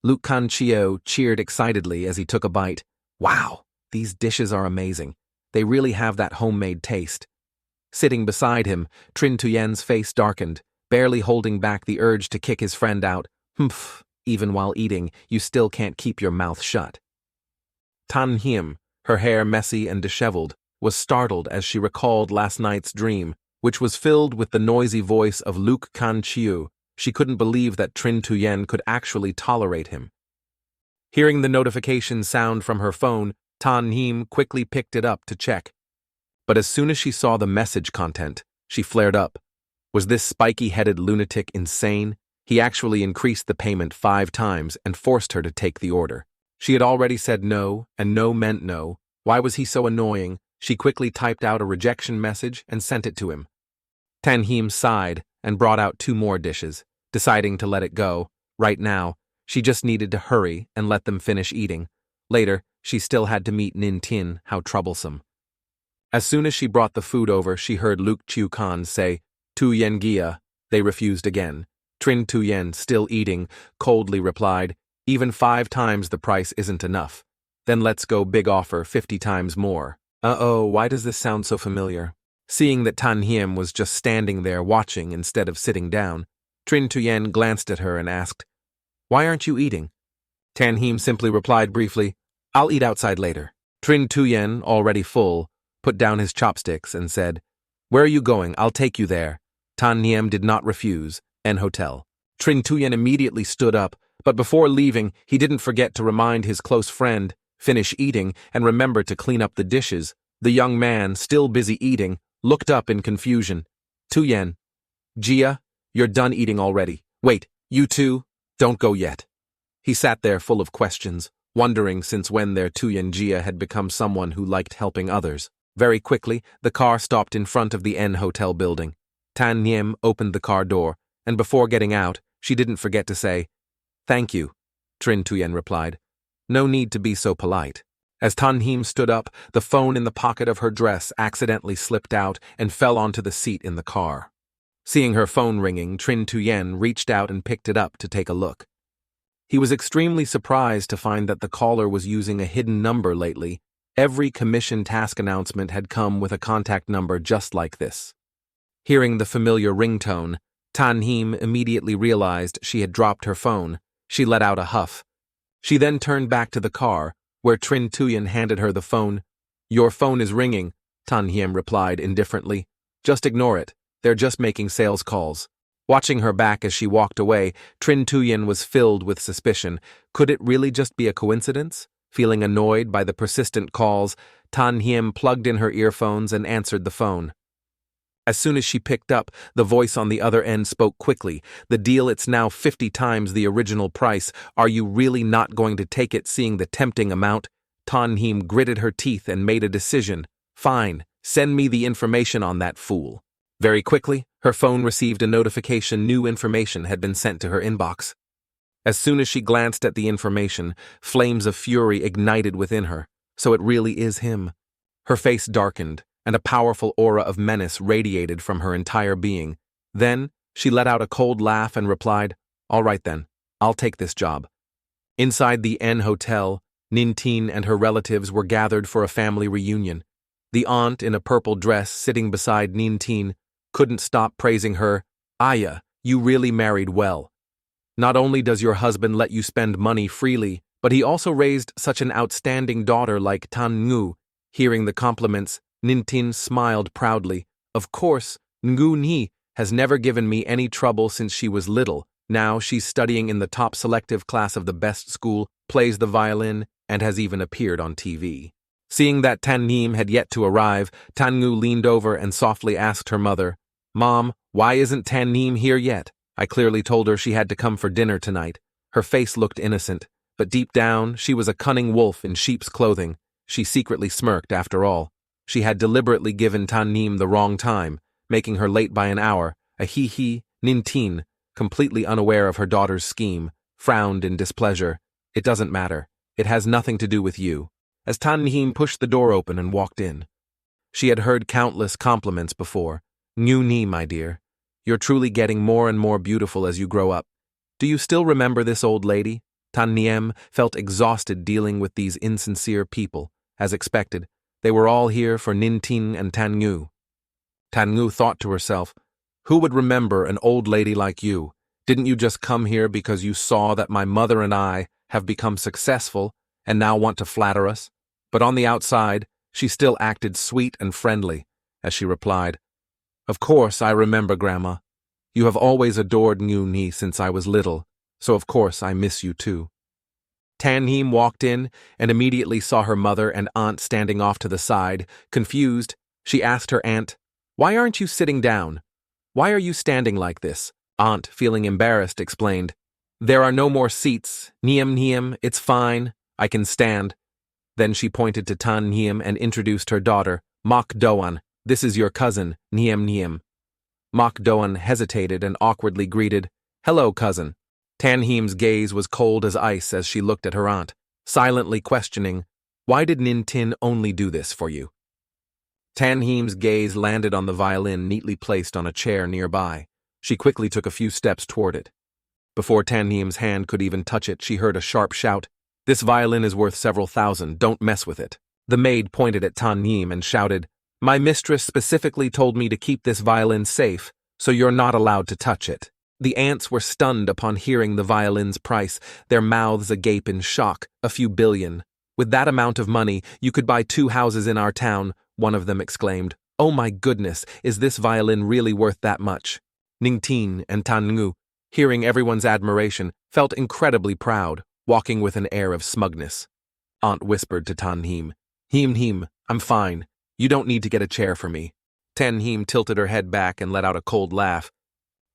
Luke Kan Chio cheered excitedly as he took a bite. Wow, these dishes are amazing. They really have that homemade taste. Sitting beside him, Trin Tuyen's face darkened, barely holding back the urge to kick his friend out. Humph, even while eating, you still can't keep your mouth shut. Tan Him, her hair messy and disheveled, was startled as she recalled last night's dream, which was filled with the noisy voice of Luke Kan Chiu. She couldn't believe that Trin Tuyen could actually tolerate him. Hearing the notification sound from her phone, Tan Him quickly picked it up to check. But as soon as she saw the message content, she flared up. Was this spiky-headed lunatic insane? He actually increased the payment 5 times and forced her to take the order. She had already said no, and no meant no. Why was he so annoying? She quickly typed out a rejection message and sent it to him. Tan Him sighed and brought out 2 more dishes, deciding to let it go. Right now, she just needed to hurry and let them finish eating. Later, she still had to meet Nin Tin. How troublesome. As soon as she brought the food over, she heard Luke Chiu Kan say, "Tu yen gia." They refused again. Trin Tuyen, still eating, coldly replied, "Even 5 times the price isn't enough. Then let's go big offer 50 times more." Uh-oh, why does this sound so familiar? Seeing that Tan Him was just standing there watching instead of sitting down, Trin Tuyen glanced at her and asked, "Why aren't you eating?" Tan Him simply replied briefly, "I'll eat outside later." Trin Tuyen, already full, put down his chopsticks and said, "Where are you going? I'll take you there." Tan Him did not refuse. An hotel. Trin Tuyen immediately stood up, but before leaving, he didn't forget to remind his close friend, finish eating and remember to clean up the dishes. The young man, still busy eating, looked up in confusion. "Tuyen. Gia, you're done eating already. Wait, you too? Don't go yet." He sat there full of questions, wondering since when their Tuyen Gia had become someone who liked helping others. Very quickly, the car stopped in front of the N Hotel building. Tan Niem opened the car door, and before getting out, she didn't forget to say, "Thank you," Trin Tuyen replied. "No need to be so polite." As Tan Niem stood up, the phone in the pocket of her dress accidentally slipped out and fell onto the seat in the car. Seeing her phone ringing, Trin Tuyen reached out and picked it up to take a look. He was extremely surprised to find that the caller was using a hidden number lately. Every commission task announcement had come with a contact number just like this. Hearing the familiar ringtone, Tan Niem immediately realized she had dropped her phone. She let out a huff. She then turned back to the car, where Trin Tuyen handed her the phone. "Your phone is ringing," Tan Niem replied indifferently. "Just ignore it. They're just making sales calls." Watching her back as she walked away, Trin Tuyen was filled with suspicion. Could it really just be a coincidence? Feeling annoyed by the persistent calls, Tan Niem plugged in her earphones and answered the phone. As soon as she picked up, the voice on the other end spoke quickly. "The deal, it's now 50 times the original price. Are you really not going to take it?" Seeing the tempting amount, Tan Niem gritted her teeth and made a decision. "Fine, send me the information on that fool." Very quickly, her phone received a notification new information had been sent to her inbox. As soon as she glanced at the information, flames of fury ignited within her. So it really is him. Her face darkened, and a powerful aura of menace radiated from her entire being. Then, she let out a cold laugh and replied, "All right then, I'll take this job." Inside the N Hotel, Nintin and her relatives were gathered for a family reunion. The aunt in a purple dress sitting beside Nintin couldn't stop praising her. "Aya, you really married well. Not only does your husband let you spend money freely, but he also raised such an outstanding daughter like Tan Ngu." Hearing the compliments, Nintin smiled proudly. "Of course, Ngu Ni has never given me any trouble since she was little. Now she's studying in the top selective class of the best school, plays the violin, and has even appeared on TV." Seeing that Tan Niem had yet to arrive, Tan Ngu leaned over and softly asked her mother, "Mom, why isn't Tan Niem here yet? I clearly told her she had to come for dinner tonight." Her face looked innocent, but deep down she was a cunning wolf in sheep's clothing. She secretly smirked after all. She had deliberately given Tan Niem the wrong time, making her late by an hour. A hee-hee, Nintin, completely unaware of her daughter's scheme, frowned in displeasure. "It doesn't matter. It has nothing to do with you." As Tan Niem pushed the door open and walked in. She had heard countless compliments before. "Ngu Ni, my dear, you're truly getting more and more beautiful as you grow up. Do you still remember this old lady?" Tan Niem felt exhausted dealing with these insincere people. As expected, they were all here for Nintin and Tan Ngu. Tan Ngu thought to herself, "Who would remember an old lady like you? Didn't you just come here because you saw that my mother and I have become successful and now want to flatter us?" But on the outside, she still acted sweet and friendly, as she replied, "Of course I remember, Grandma. You have always adored Ngu Ni since I was little, so of course I miss you too." Tan Niem walked in and immediately saw her mother and aunt standing off to the side. Confused, she asked her aunt, "Why aren't you sitting down? Why are you standing like this?" Aunt, feeling embarrassed, explained, "There are no more seats. Niem, it's fine. I can stand." Then she pointed to Tan Niem and introduced her daughter, Mak Doan. "This is your cousin, Niem." Mak Doan hesitated and awkwardly greeted, "Hello, cousin." Tan Niem's gaze was cold as ice as she looked at her aunt, silently questioning, "Why did Nintin only do this for you?" Tan Niem's gaze landed on the violin neatly placed on a chair nearby. She quickly took a few steps toward it. Before Tan Niem's hand could even touch it, she heard a sharp shout, "This violin is worth several thousand, don't mess with it." The maid pointed at Tan Niem and shouted, "My mistress specifically told me to keep this violin safe, so you're not allowed to touch it." The aunts were stunned upon hearing the violin's price, their mouths agape in shock. "A few billion. With that amount of money, you could buy 2 houses in our town," one of them exclaimed. "Oh my goodness, is this violin really worth that much?" Nintin and Tan Ngu, hearing everyone's admiration, felt incredibly proud, walking with an air of smugness. Aunt whispered to Tan Niem, Him, I'm fine. You don't need to get a chair for me." Tan Niem tilted her head back and let out a cold laugh.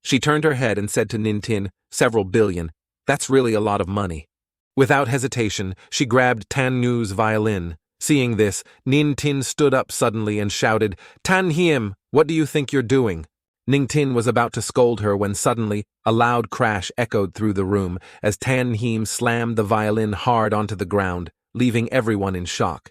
She turned her head and said to Nintin, "Several billion. That's really a lot of money." Without hesitation, she grabbed Tan Ngu's violin. Seeing this, Nintin stood up suddenly and shouted, "Tan Niem, what do you think you're doing?" Ningtin was about to scold her when suddenly a loud crash echoed through the room as Tan Hiem slammed the violin hard onto the ground, leaving everyone in shock.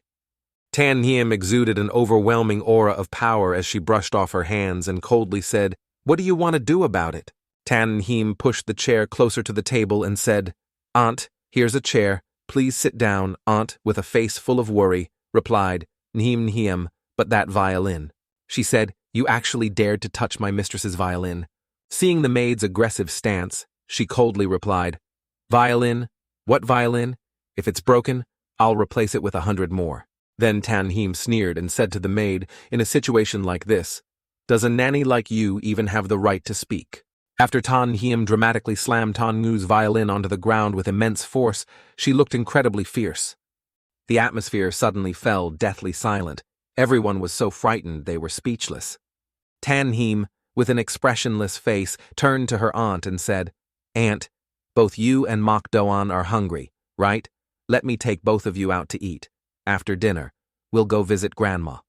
Tan Hiem exuded an overwhelming aura of power as she brushed off her hands and coldly said, "What do you want to do about it?" Tan Hiem pushed the chair closer to the table and said, "Aunt, here's a chair. Please sit down." Aunt, with a face full of worry, replied, "Nhiem, but that violin." She said, "You actually dared to touch my mistress's violin." Seeing the maid's aggressive stance, she coldly replied, "Violin? What violin? If it's broken, I'll replace it with 100 more. Then Tan Hiem sneered and said to the maid, "In a situation like this, does a nanny like you even have the right to speak?" After Tan Hiem dramatically slammed Tan Ngu's violin onto the ground with immense force, she looked incredibly fierce. The atmosphere suddenly fell deathly silent. Everyone was so frightened they were speechless. Tan Hiem, with an expressionless face, turned to her aunt and said, "Aunt, both you and Mok Doan are hungry, right? Let me take both of you out to eat. After dinner, we'll go visit Grandma."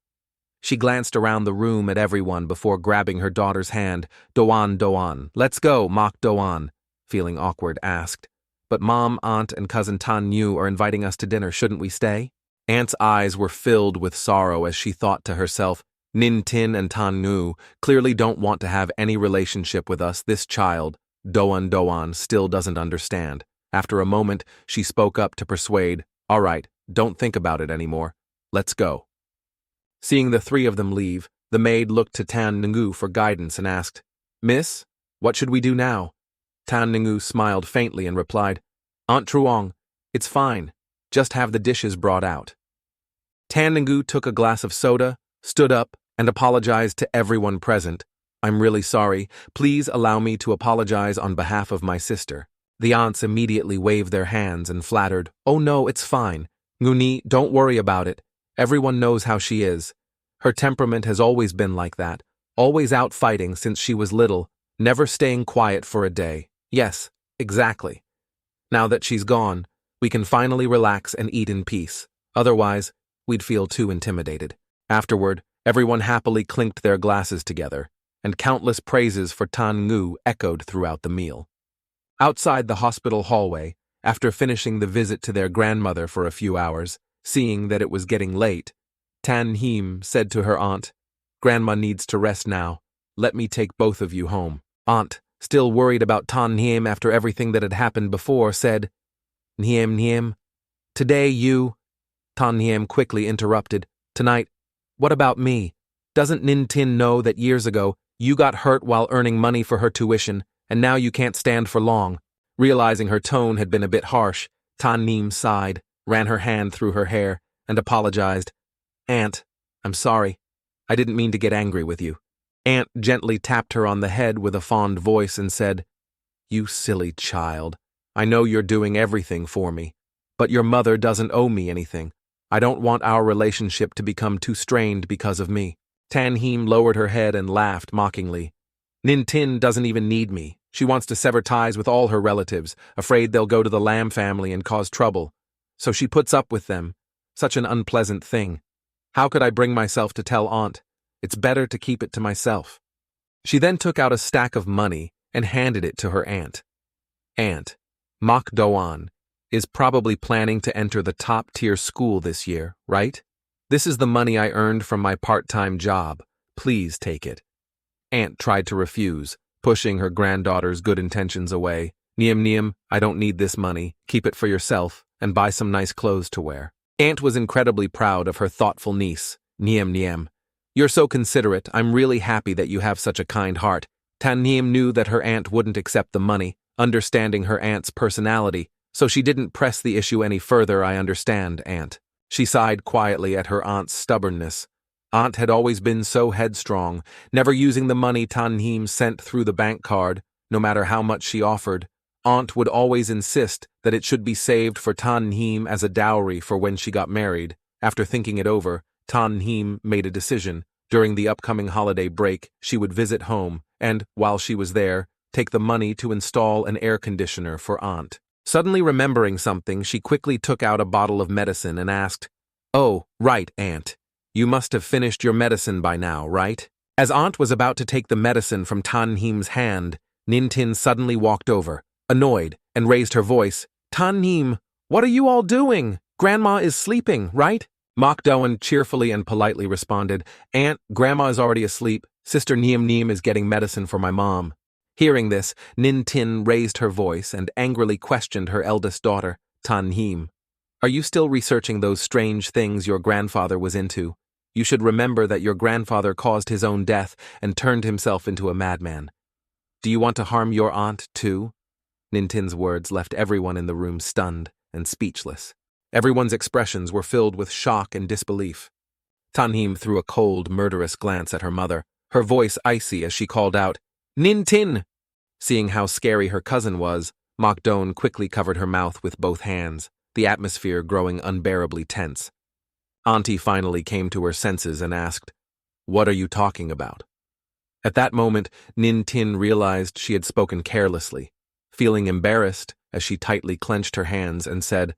She glanced around the room at everyone before grabbing her daughter's hand. Doan, let's go," Mok Doan, feeling awkward, asked. "But Mom, Aunt, and Cousin Tan Nhu are inviting us to dinner, shouldn't we stay?" Aunt's eyes were filled with sorrow as she thought to herself, "Nin Tin and Tan Nhu clearly don't want to have any relationship with us. This child, Doan, still doesn't understand." After a moment, she spoke up to persuade, "All right, don't think about it anymore. Let's go." Seeing the three of them leave, the maid looked to Tan Nhu for guidance and asked, "Miss, what should we do now?" Tan Nhu smiled faintly and replied, "Aunt Truong, it's fine. Just have the dishes brought out." Tan Nhu took a glass of soda, stood up, and apologized to everyone present. "I'm really sorry. Please allow me to apologize on behalf of my sister." The aunts immediately waved their hands and flattered, "Oh no, it's fine. Nguni, don't worry about it. Everyone knows how she is. Her temperament has always been like that, always out fighting since she was little, never staying quiet for a day. Yes, exactly. Now that she's gone, we can finally relax and eat in peace. Otherwise, we'd feel too intimidated." Afterward, everyone happily clinked their glasses together, and countless praises for Tan Nhu echoed throughout the meal. Outside the hospital hallway, after finishing the visit to their grandmother for a few hours, seeing that it was getting late, Tan Hiem said to her aunt, "Grandma needs to rest now. Let me take both of you home." Aunt, still worried about Tan Hiem after everything that had happened before, said, Nhiem, today you—" Tan Hiem quickly interrupted, "Tonight, what about me? Doesn't Nin Tin know that years ago you got hurt while earning money for her tuition, and now you can't stand for long?" Realizing her tone had been a bit harsh, Tan Hiem sighed, ran her hand through her hair, and apologized. "Aunt, I'm sorry. I didn't mean to get angry with you." Aunt gently tapped her on the head with a fond voice and said, "You silly child. I know you're doing everything for me, but your mother doesn't owe me anything. I don't want our relationship to become too strained because of me." Tan Hiem lowered her head and laughed mockingly. "Nin Tin doesn't even need me. She wants to sever ties with all her relatives, afraid they'll go to the Lam family and cause trouble. So she puts up with them. Such an unpleasant thing. How could I bring myself to tell Aunt? It's better to keep it to myself." She then took out a stack of money and handed it to her aunt. "Aunt, Mok Doan is probably planning to enter the top-tier school this year, right? This is the money I earned from my part-time job. Please take it." Aunt tried to refuse, pushing her granddaughter's good intentions away. Nhiem, I don't need this money. Keep it for yourself and buy some nice clothes to wear." Aunt was incredibly proud of her thoughtful niece. Nhiem, you're so considerate. I'm really happy that you have such a kind heart." Tan Nhiem knew that her aunt wouldn't accept the money, understanding her aunt's personality, so she didn't press the issue any further. "I understand, Aunt." She sighed quietly at her aunt's stubbornness. Aunt had always been so headstrong, never using the money Tan Nhiem sent through the bank card, no matter how much she offered. Aunt would always insist that it should be saved for Tan Nhiem as a dowry for when she got married. After thinking it over, Tan Nhiem made a decision. During the upcoming holiday break, she would visit home and, while she was there, take the money to install an air conditioner for Aunt. Suddenly remembering something, she quickly took out a bottle of medicine and asked, "Oh, right, Aunt. You must have finished your medicine by now, right?" As Aunt was about to take the medicine from Tan Him's hand, Nintin suddenly walked over, annoyed, and raised her voice. Tan Him, what are you all doing? Grandma is sleeping, right? Mok Doan cheerfully and politely responded, Aunt, Grandma is already asleep. Sister Neem is getting medicine for my mom. Hearing this, Nintin raised her voice and angrily questioned her eldest daughter, Tan Him. Are you still researching those strange things your grandfather was into? You should remember that your grandfather caused his own death and turned himself into a madman. Do you want to harm your aunt, too? Nintin's words left everyone in the room stunned and speechless. Everyone's expressions were filled with shock and disbelief. Tan Him threw a cold, murderous glance at her mother, her voice icy as she called out, Nintin! Seeing how scary her cousin was, Mok Doan quickly covered her mouth with both hands, the atmosphere growing unbearably tense. Auntie finally came to her senses and asked, What are you talking about? At that moment, Nintin realized she had spoken carelessly. Feeling embarrassed, as she tightly clenched her hands and said,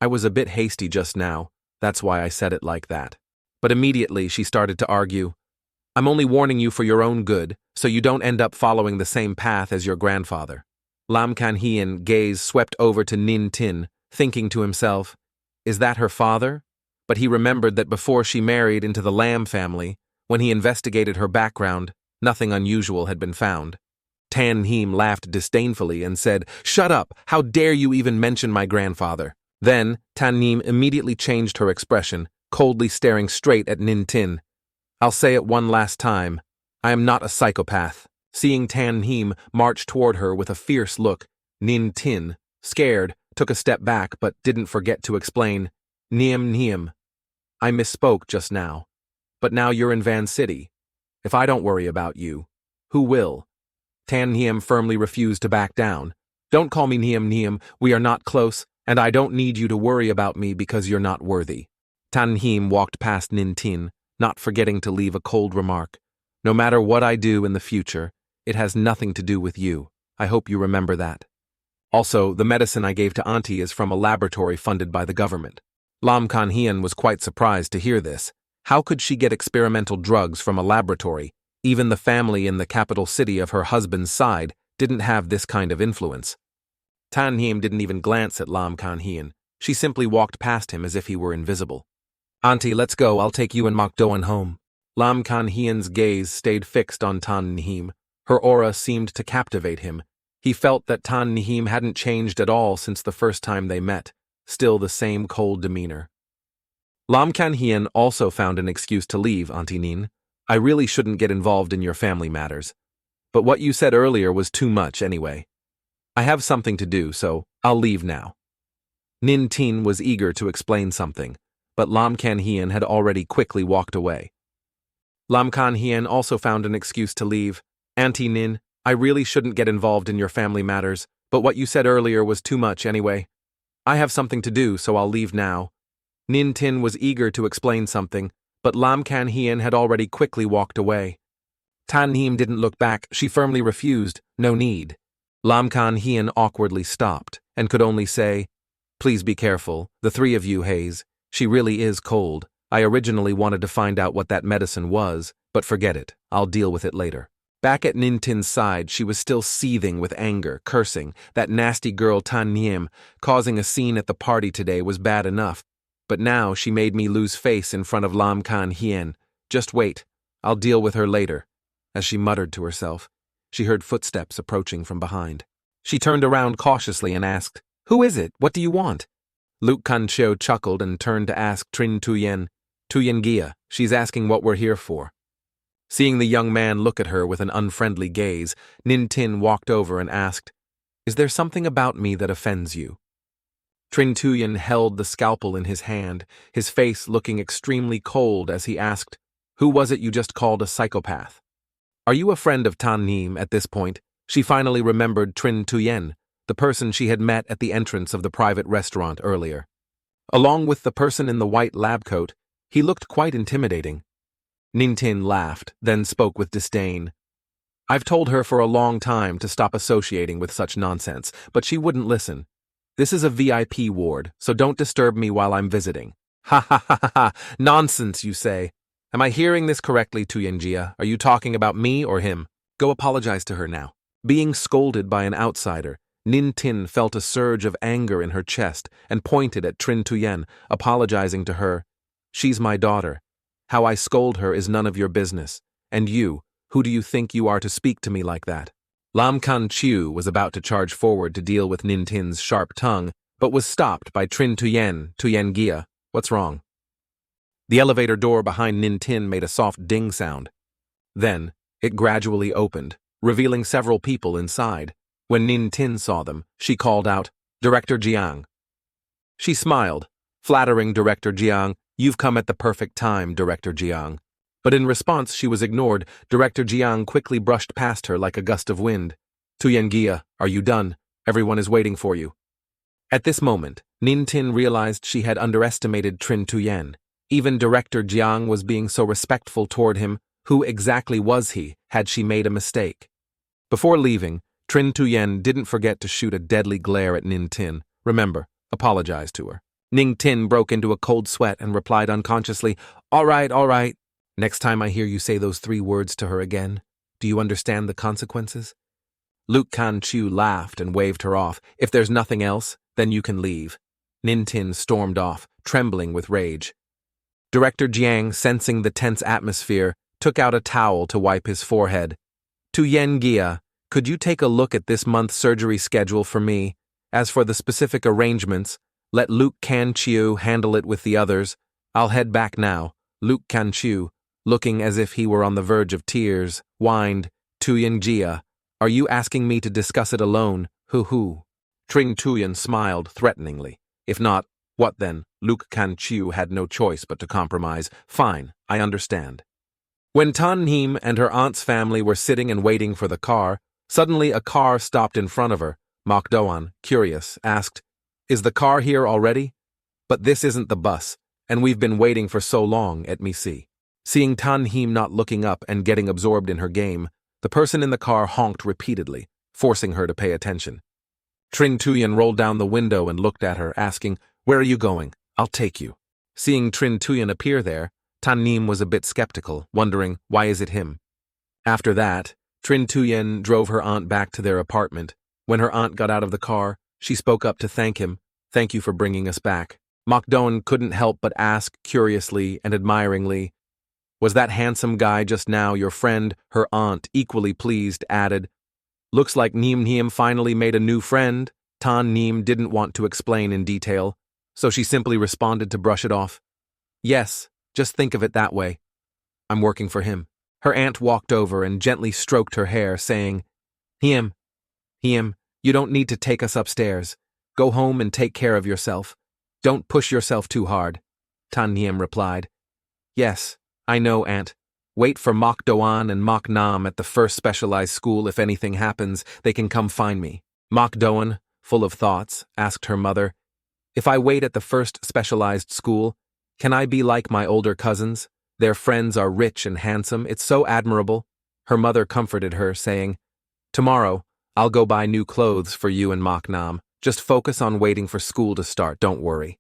I was a bit hasty just now, that's why I said it like that. But immediately she started to argue, I'm only warning you for your own good, so you don't end up following the same path as your grandfather. Lam Kan Hien gaze swept over to Nintin, thinking to himself, Is that her father? But he remembered that before she married into the Lam family, when he investigated her background, nothing unusual had been found. Tan Him laughed disdainfully and said, Shut up! How dare you even mention my grandfather? Then, Tan Him immediately changed her expression, coldly staring straight at Nintin. I'll say it one last time. I am not a psychopath. Seeing Tan Him march toward her with a fierce look, Nintin, scared, took a step back but didn't forget to explain, Niem. I misspoke just now. But now you're in Van City. If I don't worry about you, who will? Tan Hiem firmly refused to back down. Don't call me Niem, we are not close, and I don't need you to worry about me because you're not worthy. Tan Hiem walked past Nintin, not forgetting to leave a cold remark. No matter what I do in the future, it has nothing to do with you. I hope you remember that. Also, the medicine I gave to Auntie is from a laboratory funded by the government. Lam Kan Hien was quite surprised to hear this. How could she get experimental drugs from a laboratory? Even the family in the capital city of her husband's side didn't have this kind of influence. Tan Hiem didn't even glance at Lam Kan Hien. She simply walked past him as if he were invisible. Auntie, let's go. I'll take you and Mok Doan home. Lam Kan Hien's gaze stayed fixed on Tan Hiem. Her aura seemed to captivate him. He felt that Tan Hiem hadn't changed at all since the first time they met, still the same cold demeanor. Lam Kan Hien also found an excuse to leave, Auntie Nin. I really shouldn't get involved in your family matters. But what you said earlier was too much anyway. I have something to do, so I'll leave now. Nin Tin was eager to explain something, but Lam Kan Hien had already quickly walked away. Lam Kan Hien also found an excuse to leave. Auntie Nin, I really shouldn't get involved in your family matters, but what you said earlier was too much anyway. I have something to do, so I'll leave now. Nin Tin was eager to explain something, but Lam Kan Hien had already quickly walked away. Tan Hiem didn't look back. She firmly refused. No need. Lam Kan Hien awkwardly stopped and could only say, Please be careful, the three of you, Hayes. She really is cold. I originally wanted to find out what that medicine was, but forget it. I'll deal with it later. Back at Nin Tin's side, she was still seething with anger, cursing. That nasty girl Tan Hiem causing a scene at the party today was bad enough, but now she made me lose face in front of Lam Kan Hien. Just wait. I'll deal with her later. As she muttered to herself, she heard footsteps approaching from behind. She turned around cautiously and asked, Who is it? What do you want? Luke Kan Cheo chuckled and turned to ask Trin Tuyen Gia. She's asking what we're here for. Seeing the young man look at her with an unfriendly gaze, Nin Tin walked over and asked, Is there something about me that offends you? Trin Tuyen held the scalpel in his hand, his face looking extremely cold as he asked, Who was it you just called a psychopath? Are you a friend of Tan Hiem? At this point, she finally remembered Trin Tuyen, the person she had met at the entrance of the private restaurant earlier. Along with the person in the white lab coat, he looked quite intimidating. Nin Tin laughed, then spoke with disdain. I've told her for a long time to stop associating with such nonsense, but she wouldn't listen. This is a VIP ward, so don't disturb me while I'm visiting. Ha ha ha ha ha, nonsense, you say. Am I hearing this correctly, Tuyenjia? Are you talking about me or him? Go apologize to her now. Being scolded by an outsider, Nin Tin felt a surge of anger in her chest and pointed at Trin Tuyen, apologizing to her. She's my daughter. How I scold her is none of your business. And you, who do you think you are to speak to me like that? Lam Kan Chiu was about to charge forward to deal with Nin Tin's sharp tongue, but was stopped by Trin Tuyen, Tuyengia. What's wrong? The elevator door behind Nin Tin made a soft ding sound. Then, it gradually opened, revealing several people inside. When Nin Tin saw them, she called out, "Director Jiang." She smiled, flattering Director Jiang. "You've come at the perfect time, Director Jiang." But in response, she was ignored. Director Jiang quickly brushed past her like a gust of wind. "Tuyengia, are you done? Everyone is waiting for you." At this moment, Nin Tin realized she had underestimated Trin Tuyen. Even Director Jiang was being so respectful toward him. Who exactly was he? Had she made a mistake? Before leaving, Trin Tuyen didn't forget to shoot a deadly glare at Nin Tin. Remember, apologize to her. Ning Tin broke into a cold sweat and replied unconsciously, all right. Next time I hear you say those 3 words to her again, do you understand the consequences? Luke Kan Chu laughed and waved her off. If there's nothing else, then you can leave. Nin Tin stormed off, trembling with rage. Director Jiang, sensing the tense atmosphere, took out a towel to wipe his forehead. Tuyengia, could you take a look at this month's surgery schedule for me? As for the specific arrangements, let Luke Kan Chiu handle it with the others. I'll head back now. Luke Kan Chiu, looking as if he were on the verge of tears, whined, Tuyengia, are you asking me to discuss it alone? Hoo. Trin Tuyen smiled threateningly. If not, what then? Luke Kan Chiu had no choice but to compromise. Fine, I understand. When Tan Him and her aunt's family were sitting and waiting for the car, suddenly a car stopped in front of her. Mok Doan, curious, asked, Is the car here already? But this isn't the bus, and we've been waiting for so long, let me see. Seeing Tan Him not looking up and getting absorbed in her game, the person in the car honked repeatedly, forcing her to pay attention. Trin Tuyen rolled down the window and looked at her, asking, Where are you going? I'll take you. Seeing Trin Tuyen appear there, Tan Nim was a bit skeptical, wondering, why is it him? After that, Trin Tuyen drove her aunt back to their apartment. When her aunt got out of the car, she spoke up to thank him. Thank you for bringing us back. Mok Doan couldn't help but ask, curiously and admiringly, Was that handsome guy just now your friend? Her aunt, equally pleased, added, Looks like Nim finally made a new friend. Tan Nim didn't want to explain in detail, so she simply responded to brush it off. Yes, just think of it that way. I'm working for him. Her aunt walked over and gently stroked her hair, saying, Him, you don't need to take us upstairs. Go home and take care of yourself. Don't push yourself too hard. Tan Nim replied. Yes, I know, Aunt. Wait for Mok Doan and Mok Nam at the first specialized school. If anything happens, they can come find me. Mok Doan, full of thoughts, asked her mother, If I wait at the first specialized school, can I be like my older cousins? Their friends are rich and handsome. It's so admirable. Her mother comforted her, saying, Tomorrow, I'll go buy new clothes for you and Mok Nam. Just focus on waiting for school to start, don't worry.